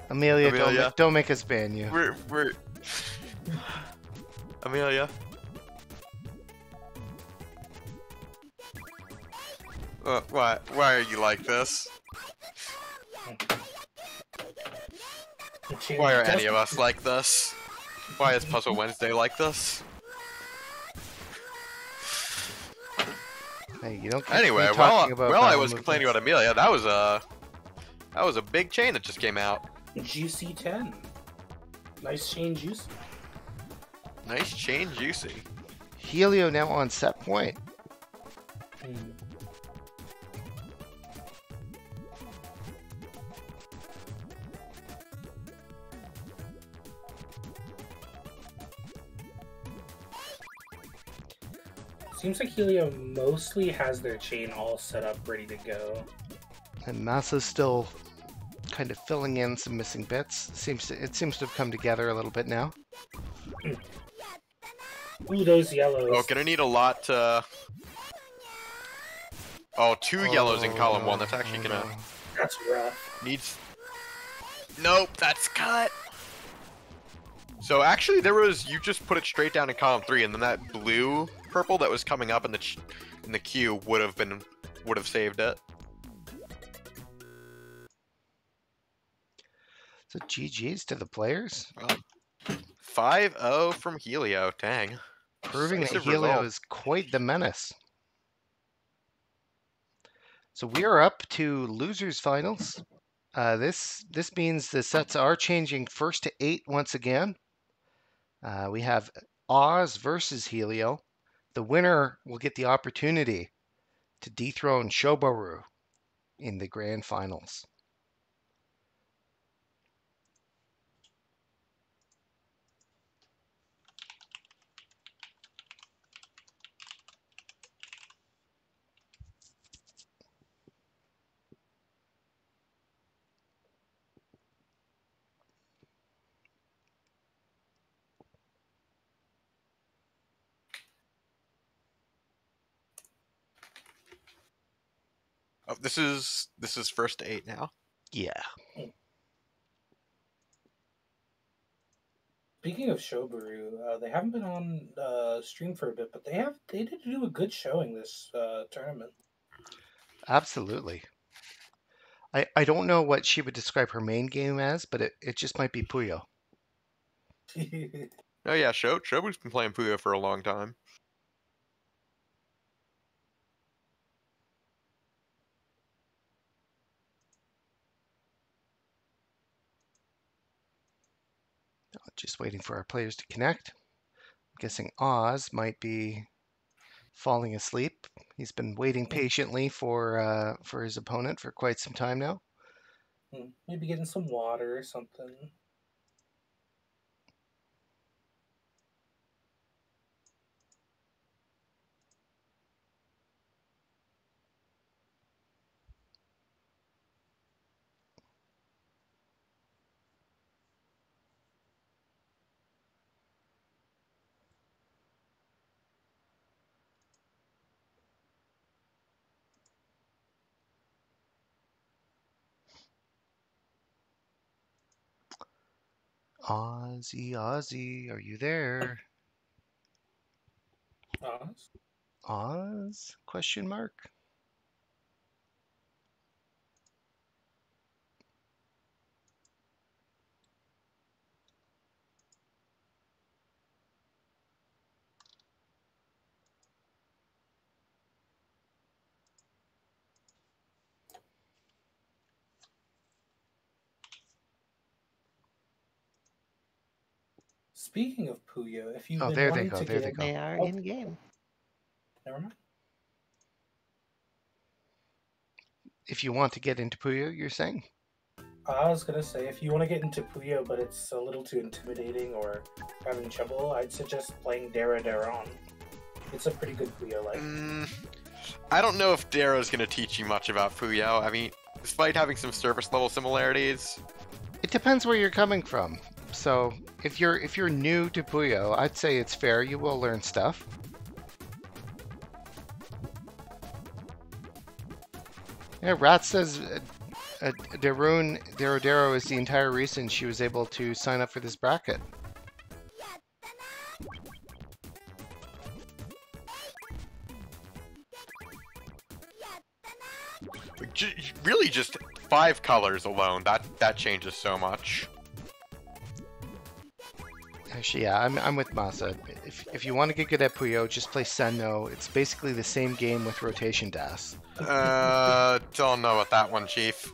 Amelia, Amelia. don't make us ban you. We're Amelia. Why are you like this? The chain Why are just- any of us like this? Why is Puzzle Wednesday like this? Hey, you don't keep Anyway, talking about I bowel was complaining about movements. Amelia, that was a big chain that just came out. Juicy 10. Nice chain juicy. Nice chain, juicy. Helio now on set point. Mm. Seems like Helio mostly has their chain all set up, ready to go. And Masa's still kind of filling in some missing bits. It seems to have come together a little bit now. Ooh, those yellows. Oh, gonna need a lot to... Oh, 2 yellows in column 1. That's actually gonna... That's rough. Nope, that's cut. So actually, you just put it straight down in column 3, and then that blue purple that was coming up in the queue would have saved it. So GG's to the players, 5-0 from Helio. Dang. proving that Decisive Helio result. is quite the menace. So we are up to losers finals. This means the sets are changing first to 8 once again. We have Oz versus Helio. The winner will get the opportunity to dethrone Shobharu in the grand finals. Oh, this is first to 8 now. Yeah. Speaking of Shoburu, they haven't been on stream for a bit, but they did do a good showing this tournament. Absolutely. I don't know what she would describe her main game as, but it just might be Puyo. Oh yeah, Shobu's been playing Puyo for a long time. Just waiting for our players to connect. I'm guessing Oz might be falling asleep. He's been waiting patiently for his opponent for quite some time now. Maybe getting some water or something. Ozzy, are you there? Oz? Oz? Question mark. Speaking of Puyo, if you've Oh, been there they wanting go. to There they get... go. They are Oh, in game. never mind. If you want to get into Puyo, you're saying? I was gonna say, if you want to get into Puyo, but it's a little too intimidating or having trouble, I'd suggest playing Dara Daron. It's a pretty good Puyo-like. I don't know if Darrow's gonna teach you much about Puyo. I mean, despite having some surface level similarities. It depends where you're coming from. So if you're new to Puyo, I'd say it's fair. You will learn stuff. Yeah, Rat says Darrow is the entire reason she was able to sign up for this bracket. Really, just 5 colors alone. That changes so much. Actually, yeah, I'm with Masa. If you want to get good at Puyo, just play Senno. It's basically the same game with rotation Das. Don't know about that one, Chief.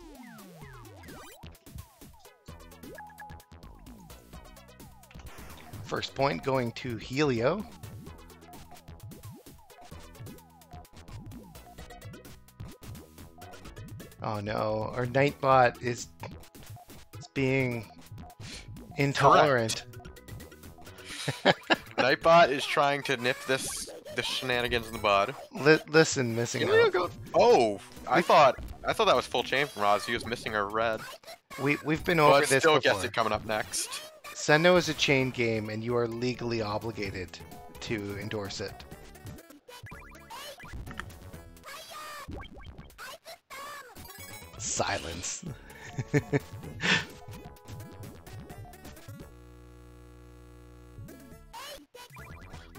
First point going to Helio. Oh no, our Nightbot is being intolerant. Nightbot is trying to nip this shenanigans in the bud. Listen, missing out. Oh, I thought that was full chain from Roz. He was missing a red. We've been over But this still before. gets it coming up next. Senno is a chain game, and you are legally obligated to endorse it. Silence.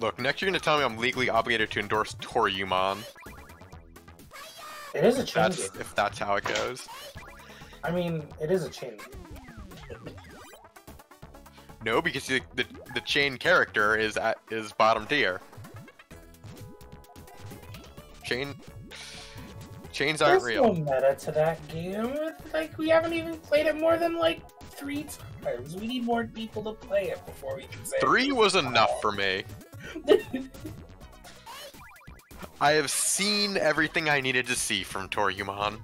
Look, next you're gonna tell me I'm legally obligated to endorse Toryumon. It is a chain game. If that's how it goes. I mean, it is a chain game. No, because the chain character is bottom tier. Chains aren't There's real. no meta to that game. Like, we haven't even played it more than, like, 3 times. We need more people to play it before we can say 3 was enough for me. I have seen everything I needed to see from Toryumon.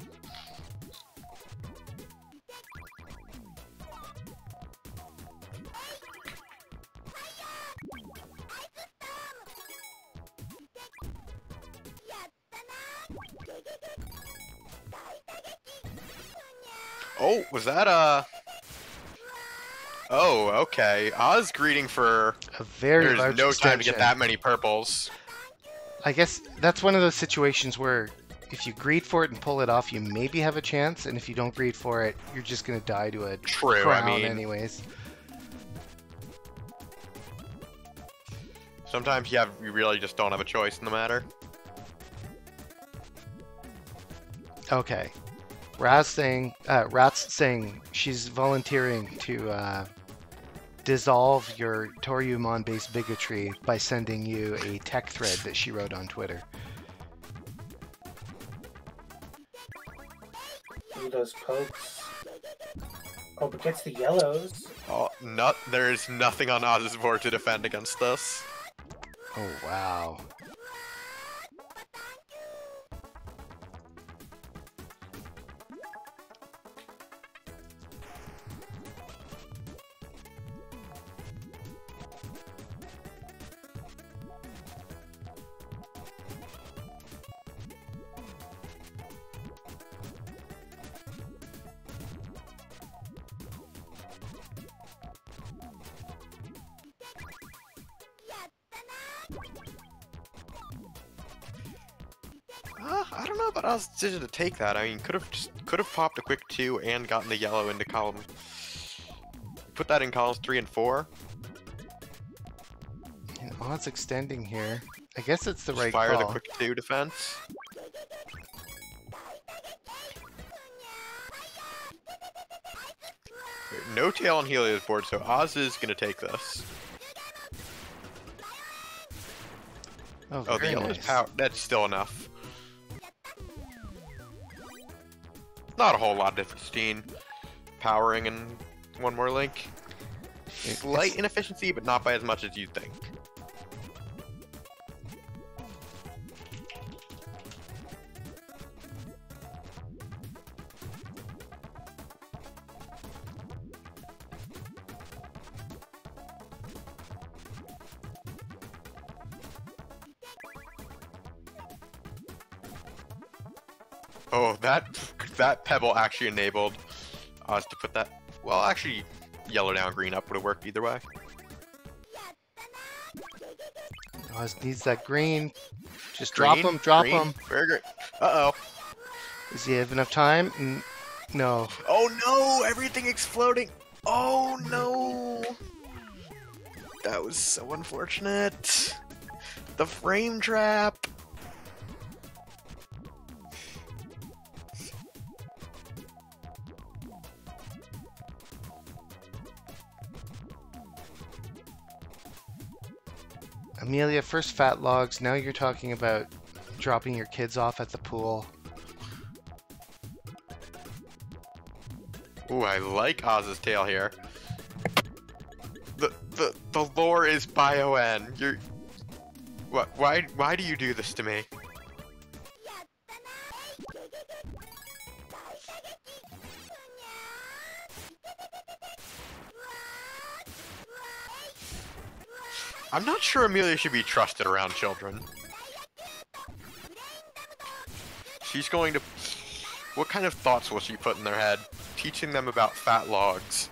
Oh, was that Oh, okay. Oz greeting for... A very There's large no time to extension. get that many purples. I guess that's one of those situations where if you greed for it and pull it off, you maybe have a chance, and if you don't greed for it, you're just gonna die to a True, crown I mean... anyways. Sometimes you really just don't have a choice in the matter. Okay. Rat's saying she's volunteering to dissolve your Toryumon-based bigotry by sending you a tech thread that she wrote on Twitter. Ooh, those pokes. Oh, but gets the yellows. Oh, there's nothing on Oz's board to defend against this. Oh, wow. I don't know about Oz's decision to take that. I mean, could have popped a quick 2 and gotten the yellow into column. Put that in columns 3 and 4. And Oz extending here. I guess it's the Just right fire call. the quick 2 defense. No tail on Helios board, so Oz is gonna take this. Oh, Oh, the very yellow nice. is power. That's still enough. Not a whole lot of difference between powering and one more link. Slight inefficiency, but not by as much as you'd think. Oh, that pebble actually enabled us to put that. Well, actually, yellow down, green up would have worked either way. Oz needs that green. Just Green, drop green, him. Very good. Uh oh. Does he have enough time? No. Oh no! Everything exploding. Oh no! That was so unfortunate. The frame trap. Amelia, first fat logs, now you're talking about dropping your kids off at the pool. Ooh, I like Oz's tail here. The lore is Bio-N. You're... What? Why do you do this to me? I'm not sure Amelia should be trusted around children. She's going to... What kind of thoughts will she put in their head? Teaching them about fat logs.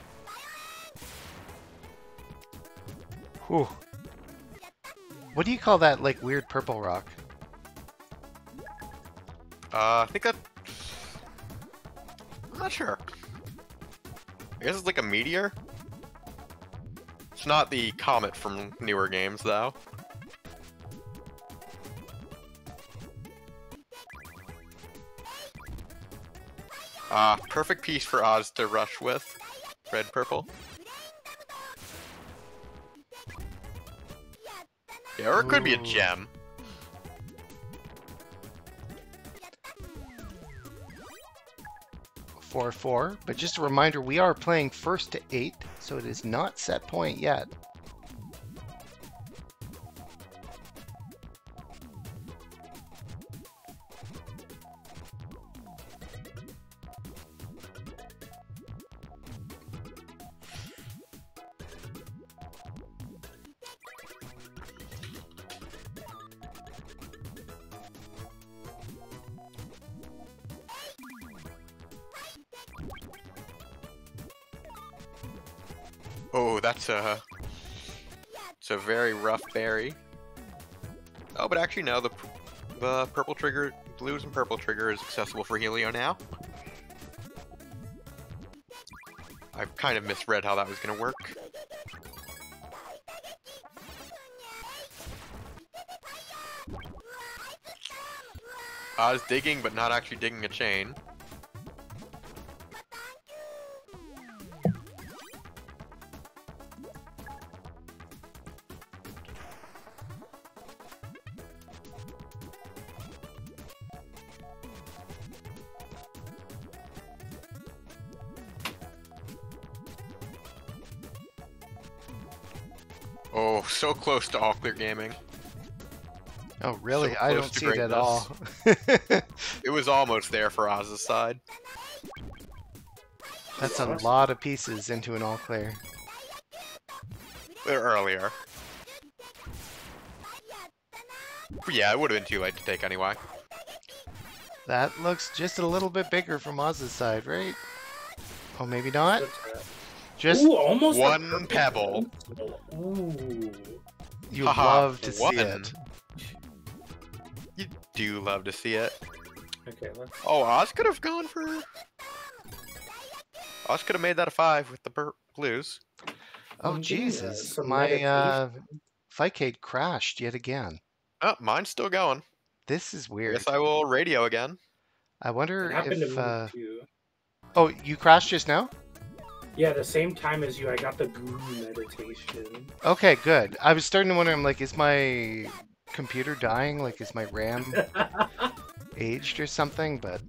Whew. What do you call that, like, weird purple rock? I think that... I'm not sure. I guess it's like a meteor? It's not the comet from newer games, though. Perfect piece for Oz to rush with. Red, purple. Yeah, or it could be a Ooh. gem. For 4, but just a reminder, we are playing first to 8, so it is not set point yet. Oh, it's a very rough berry. Oh, but actually no, the purple trigger, blues and purple trigger is accessible for Helio now. I kind of misread how that was gonna work. I was digging, but not actually digging a chain. Oh, so close to all clear gaming. Oh, really? So I close don't to see it at all. It was almost there for Oz's side. That's a lot of pieces into an all clear. Earlier. But yeah, it would have been too late to take anyway. That looks just a little bit bigger from Oz's side, right? Oh, maybe not? Just Ooh, almost one like pebble. Ooh. you Haha, love to see one. it. You do love to see it. Okay, let's. Oh, Oz could have gone for... Oz could have made that a 5 with the blues. Oh, Yeah, Jesus. some My meditation. Fightcade crashed yet again. Oh, mine's still going. This is I weird. guess I will radio again. I wonder It happened if... to me too. Oh, you crashed just now? Yeah, the same time as you, I got the guru meditation. Okay, good. I was starting to wonder, I'm like, is my computer dying? Like, is my RAM aged or something? But,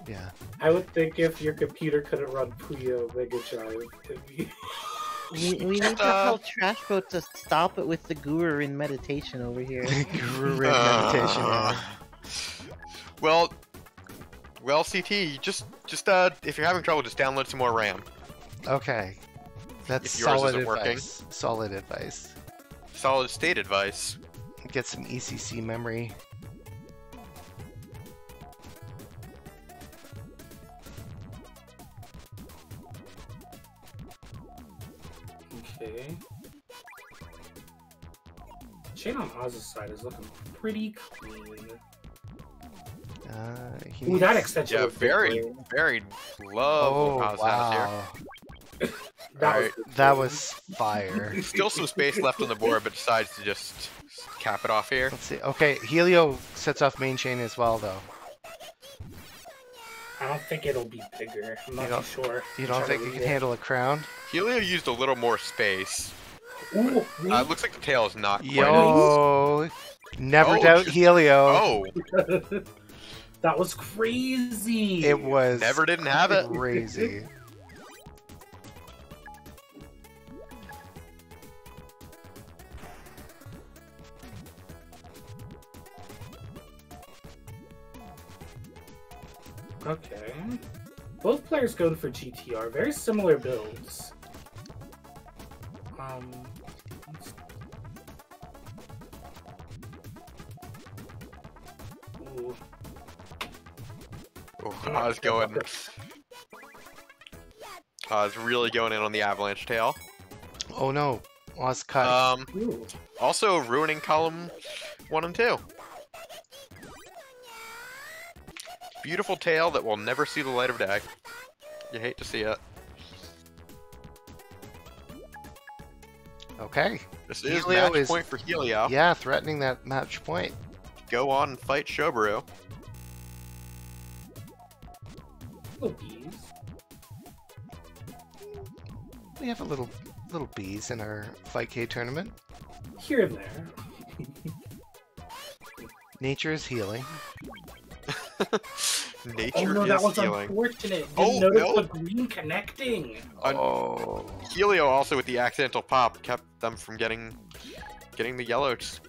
yeah. I would think if your computer couldn't run Puyo Mega Drive, it'd be... We need to tell Trash Boat to stop it with the guru in meditation over here. Guru Rig meditation. Yeah. Well, CT, just if you're having trouble, just download some more RAM. Okay. That's If yours solid isn't working. advice. Solid advice. Solid state advice. Get some ECC memory. Okay. Chain on Oz's side is looking pretty clean. He Ooh, that needs- extension Yeah, was very, good. very love Oh, what Oz has here. wow. That Alright. was good. That was fire. Still some space left on the board, but decides to just cap it off here. Let's see. Okay, Helio sets off main chain as well, though. I don't think it'll be bigger. I'm not don't- too sure. You don't think you can handle a crown? Helio used a little more space. Ooh, Looks like the tail is not quite. Yo! Never Oh, doubt shit. Helio. Oh, that was crazy. It was never didn't have it. crazy. Okay. Both players going for GTR. Very similar builds. let's- Ooh. Oh, I was going. I was really going in on the avalanche tail. Oh no. Oz cut. Ooh. Also ruining column 1 and 2. Beautiful tail that will never see the light of day. You hate to see it. Okay. This is Helio match is- point for Helio. Yeah, threatening that match point. Go on and fight Shoburu. Little bees. we have a little bees in our Fight K tournament. Here and there. Nature is healing. Nature Oh no, is that was healing. unfortunate. Oh, Didn't notice no. the green connecting. Oh. Helio also with the accidental pop kept them from getting the yellows.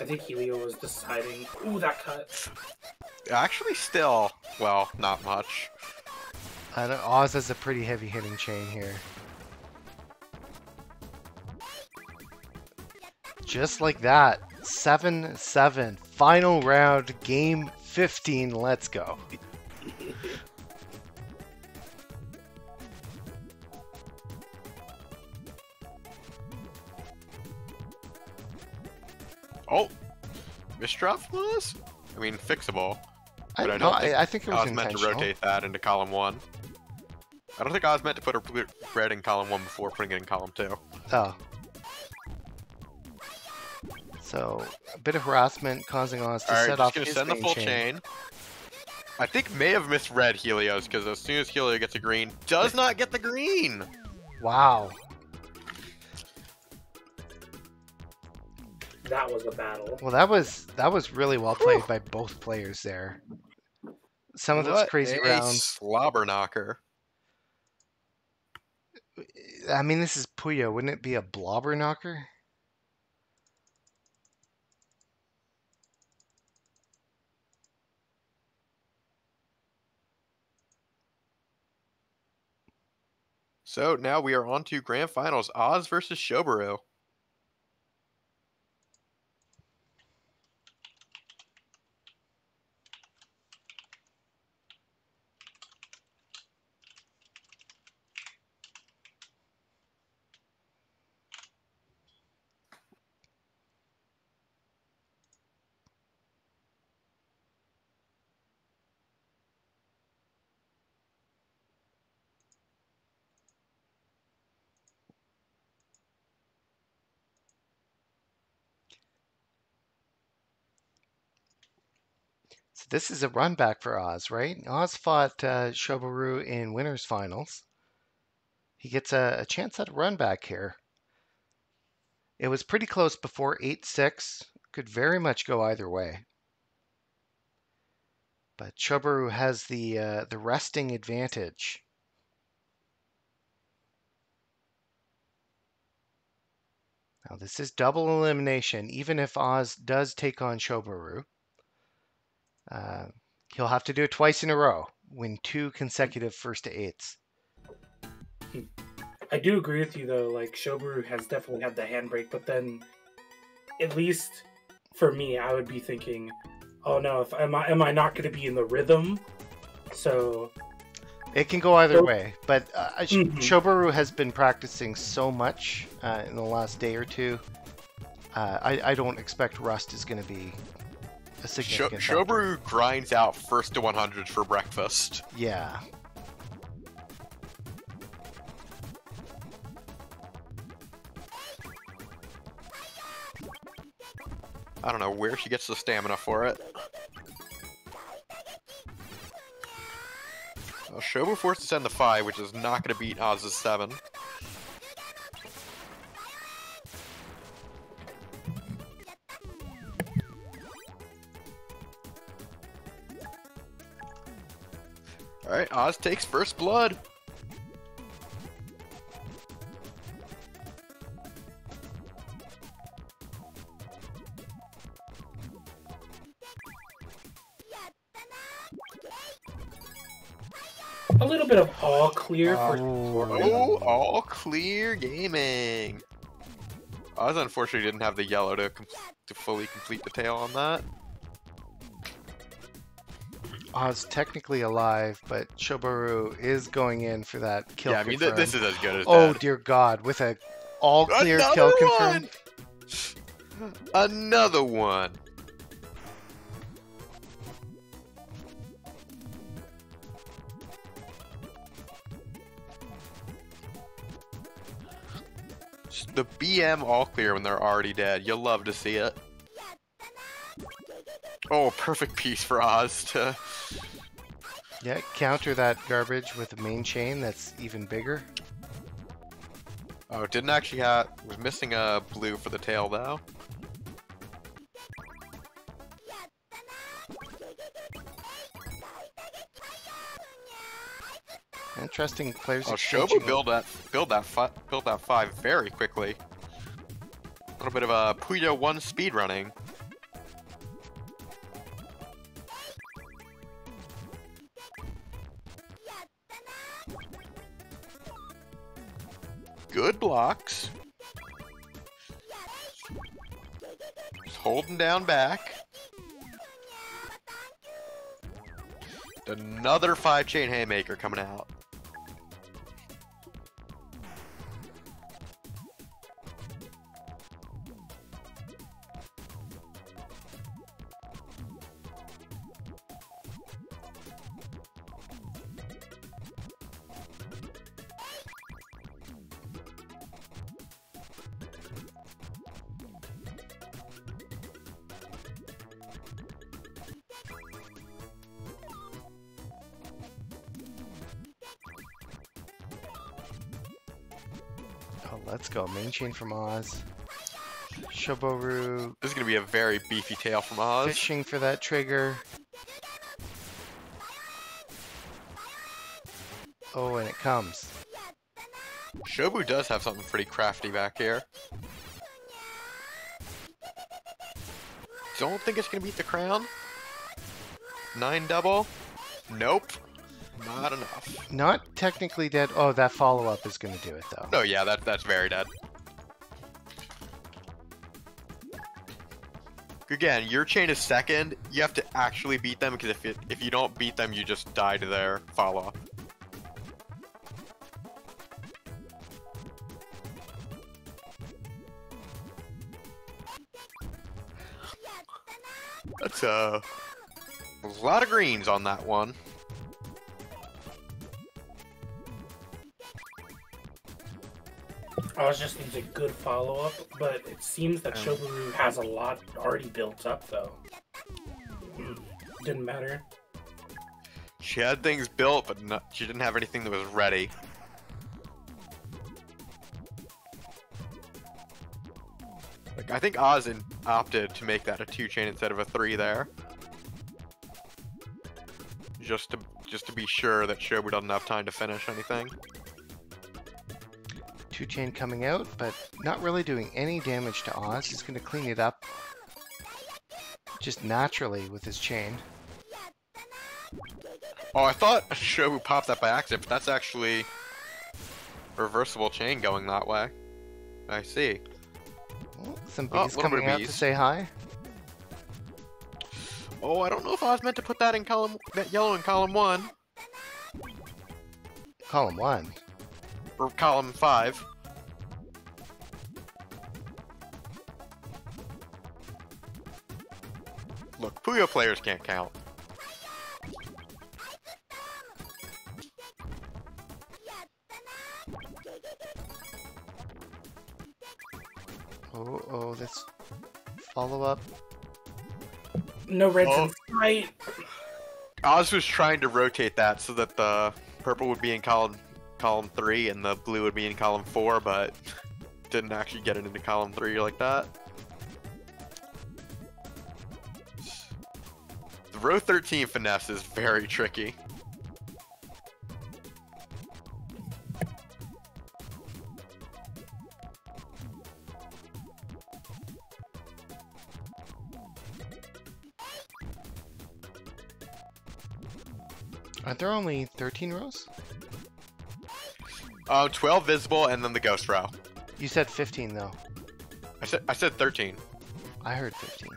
I think Helio was deciding. Ooh, that cut. Actually, still, well, not much. Oz has a pretty heavy hitting chain here. Just like that. 7-7. Final round, game 15. Let's go. Oh, misdrop was? I mean, fixable. But I think it was Oz meant to intentional. rotate that into column 1. I don't think Oz meant to put a red in column 1 before putting it in column 2. Oh. So, a bit of harassment causing Oz to Alright, set just off gonna his send the main full chain. chain. I think may have misread Helios, because as soon as Helio gets a green, does not get the green! Wow. That was a battle. Well, that was really well played by both players there. Some of those What crazy a rounds. slobber knocker. I mean, this is Puyo. Wouldn't it be a blobber knocker? So now we are on to grand finals. Oz versus Shoburu. So this is a run back for Oz, right? Oz fought Shoburu in winners finals. He gets a chance at a run back here. It was pretty close before 8-6. Could very much go either way. But Shoburu has the resting advantage. Now this is double elimination. Even if Oz does take on Shoburu, he'll have to do it twice in a row. Win 2 consecutive first to 8s. I do agree with you though. Like Shoburu has definitely had the handbrake, but then, at least for me, I would be thinking, "Oh no, am I not going to be in the rhythm?" So It can go either So- way, but Shoburu has been practicing so much in the last day or two. I don't expect rust is going to be a significant factor. Shoburu grinds out first to 100 for breakfast. Yeah. I don't know where she gets the stamina for it. Well, Shoburu forced to send the 5, which is not going to beat Oz's 7. Alright, Oz takes first blood. a little bit of all clear for. Oh, all clear gaming. Oz unfortunately didn't have the yellow to fully complete the tail on that. Oz technically alive, but Shoburu is going in for that kill. Yeah, I mean, confirm. this is as good as Oh dead. dear God! With a All clear, Another kill confirmed. one! Another one! The BM all clear when they're already dead. You'll love to see it. Oh, perfect piece for Oz to... Yeah, counter that garbage with a main chain that's even bigger. Oh, didn't actually have... Was missing a blue for the tail, though. Interesting players. Oh, exchanging- Shobu build that 5 very quickly. A little bit of a Puyo 1 speedrunning. Good blocks. Just holding down back. Another 5-chain haymaker coming out. Oh, let's go. Main chain from Oz. Shoburu This is gonna be a very beefy tail from Oz. fishing for that trigger. Oh, and it comes. Shobu does have something pretty crafty back here. Don't think it's gonna beat the crown. 9 double. Nope. Not enough. Not technically dead. Oh, that follow-up is going to do it, though. No, yeah, that's very dead. Again, your chain is second. You have to actually beat them because if you don't beat them, you just die to their follow-up. That's a lot of greens on that one. Oz just needs a good follow-up, but it seems that Shoburu has a lot already built up, though. Didn't matter. She had things built, but she didn't have anything that was ready. Like, I think Oz opted to make that a 2-chain instead of a 3 there. Just to be sure that Shobu doesn't have time to finish anything. 2-chain coming out, but not really doing any damage to Oz. He's going to clean it up just naturally with his chain. Oh, I thought Shobu popped that by accident, but that's actually a reversible chain going that way. I see. Oh, some Oh, bees little bit coming of out to bees. say hi. Oh, I don't know if I was meant to put that in that yellow in column 1 Column 1. or column 5. Look, Puyo players can't count. Oh, this follow-up. No reds Oh. in sight. Oz was trying to rotate that so that the purple would be in column 3 and the blue would be in column 4, but didn't actually get it into column 3 like that. The row 13 finesse is very tricky. Aren't there only 13 rows? 12 visible and then the ghost row. You said 15, though. I said 13. I heard 15.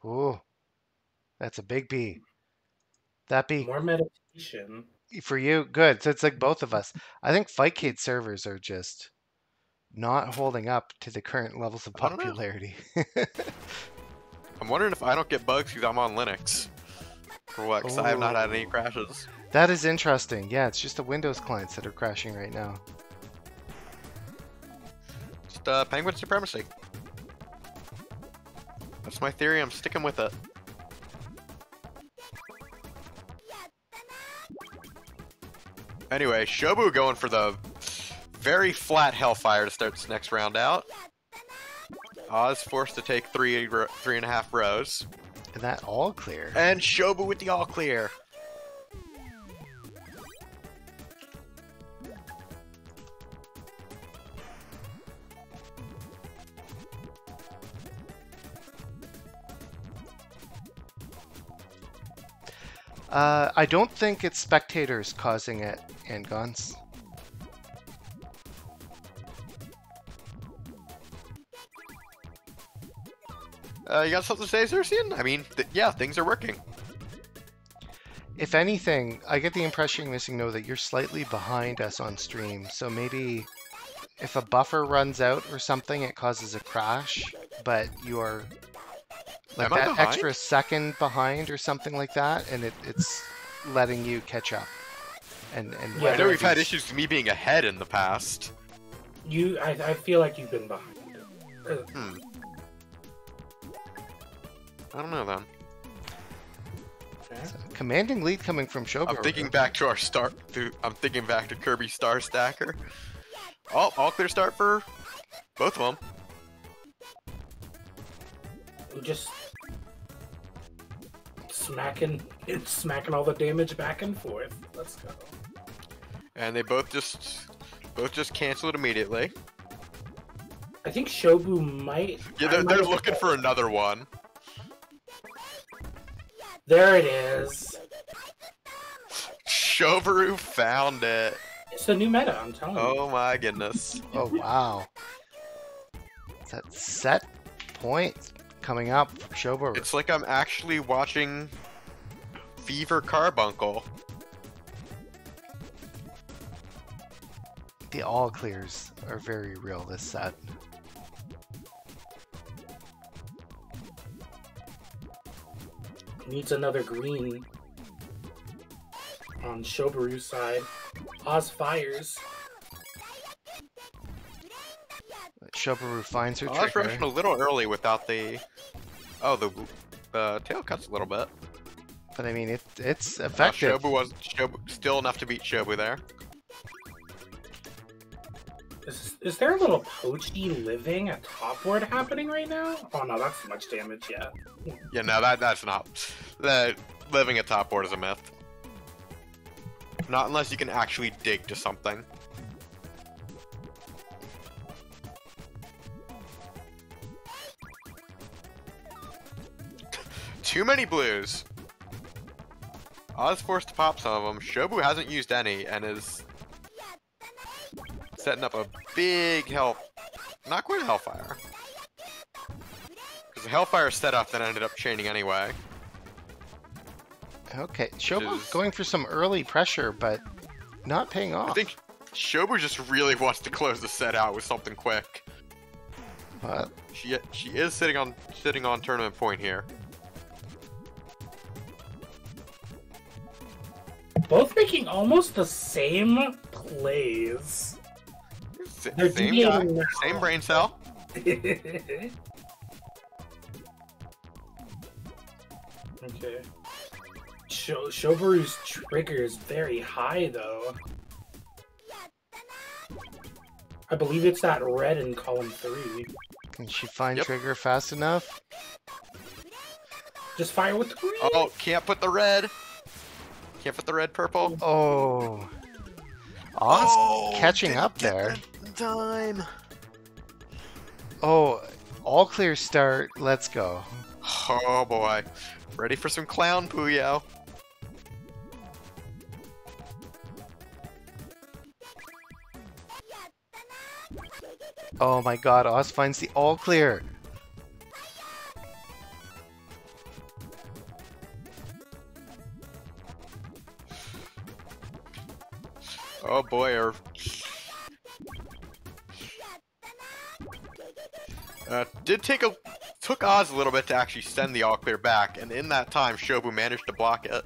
Ooh. That's a big B. That B, More meditation. for you, good. So it's like both of us. I think Fightcade servers are just not holding up to the current levels of I don't know. popularity. I'm wondering if I don't get bugs because I'm on Linux. For what? Because I have not had any crashes. That is interesting. Yeah, it's just the Windows clients that are crashing right now. Just penguin supremacy. That's my theory. I'm sticking with it. Anyway, Shobu going for the very flat Hellfire to start this next round out. Oz forced to take 3.5 rows. And that all clear. And Shobu with the all clear. I don't think it's spectators causing it, Handguns. You got something to say, Xerxian? I mean, yeah, things are working. If anything, I get the impression, Missing No, that you're slightly behind us on stream. So maybe if a buffer runs out or something, it causes a crash, but you are like Am I that behind? extra second behind or something like that, and it's letting you catch up. And Yeah, I know we've had these- issues with me being ahead in the past. I feel like you've been behind. I don't know then. Okay. Commanding lead coming from Shobharu. I'm thinking back to our start. I'm thinking back to Kirby Star Stacker. Oh, all clear start for both of them. We just smacking all the damage back and forth. Let's go. And they both just cancel it immediately. I think Shobu might. Yeah, I they're might have- looking for another one. There it is. Shoburu found it. It's the new meta. I'm telling you. Oh my goodness. Oh wow. That set point coming up for Shobharu. It's like I'm actually watching Fever Carbuncle. The all clears are very real this set. Needs another green on Shoburu's side. Oz fires. Shobharu finds her I was rushing a trigger, little early without the. Oh, the tail cuts a little bit. but I mean it's effective. Shobu still enough to beat Shobu there. Is there a little Pochi living at top ward happening right now? Oh no, that's too much damage, yeah. Yeah, no, that's not. The living at top board is a myth. Not unless you can actually dig to something. Too many blues. Oz forced to pop some of them. Shobu hasn't used any and is setting up a big not quite a Hellfire. Because the Hellfire set up then ended up chaining anyway. Okay, Shobharu is- going for some early pressure, but not paying off. I think Shobu just really wants to close the set out with something quick. But She is sitting on tournament point here. Both making almost the same plays. They're Same deviating guy, now. same brain cell. Okay. Shoburu's trigger is very high, though. I believe it's that red in column 3. can she find Yep. trigger fast enough? Just fire with the green. Oh, can't put the red. Can't put the red purple. Oh, Oz Oh, catching didn't up get there. the time. Oh, all clear start. Let's go. Oh boy. Ready for some clown Puyo. Oh my God, Oz finds the all clear. Oh boy, Took Oz a little bit to actually send the all clear back, and in that time, Shobu managed to block it.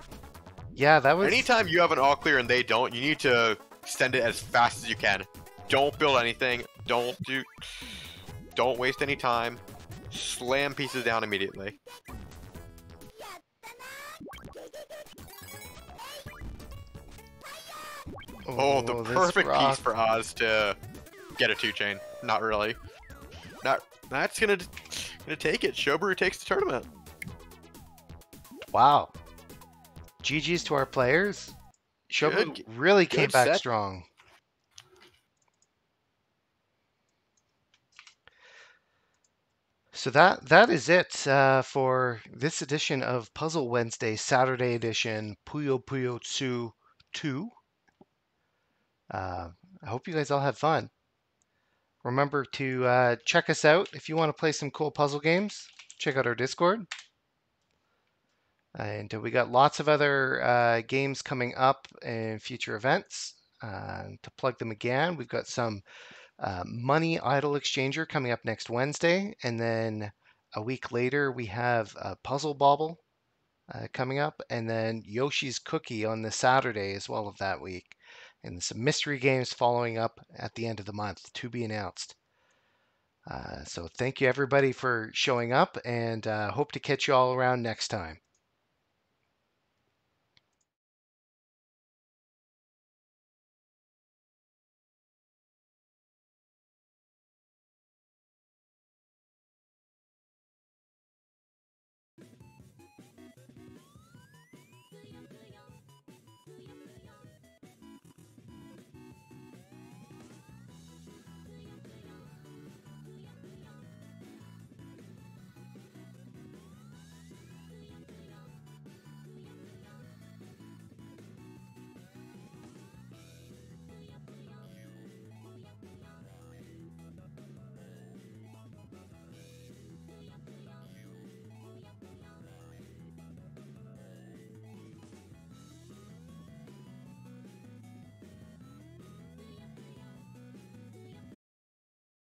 Yeah, that was. Anytime you have an all clear and they don't, you need to send it as fast as you can. Don't build anything. Don't waste any time. Slam pieces down immediately. Oh, the this perfect rock. piece for Oz to get a 2-chain. Not really. That's gonna take it. Shoburu takes the tournament. Wow. GG's to our players. Shoburu really came good back set. strong. So that is it for this edition of Puzzle Wednesday, Saturday edition, Puyo Puyo Tsuu 2. I hope you guys all have fun. Remember to check us out if you want to play some cool puzzle games. Check out our Discord. And we got lots of other games coming up in future events. To plug them again, we've got some Money Idol Exchanger coming up next Wednesday. And then a week later, we have Puzzle Bobble coming up. And then Yoshi's Cookie on the Saturday as well of that week. And some mystery games following up at the end of the month to be announced. So thank you everybody for showing up, and hope to catch you all around next time.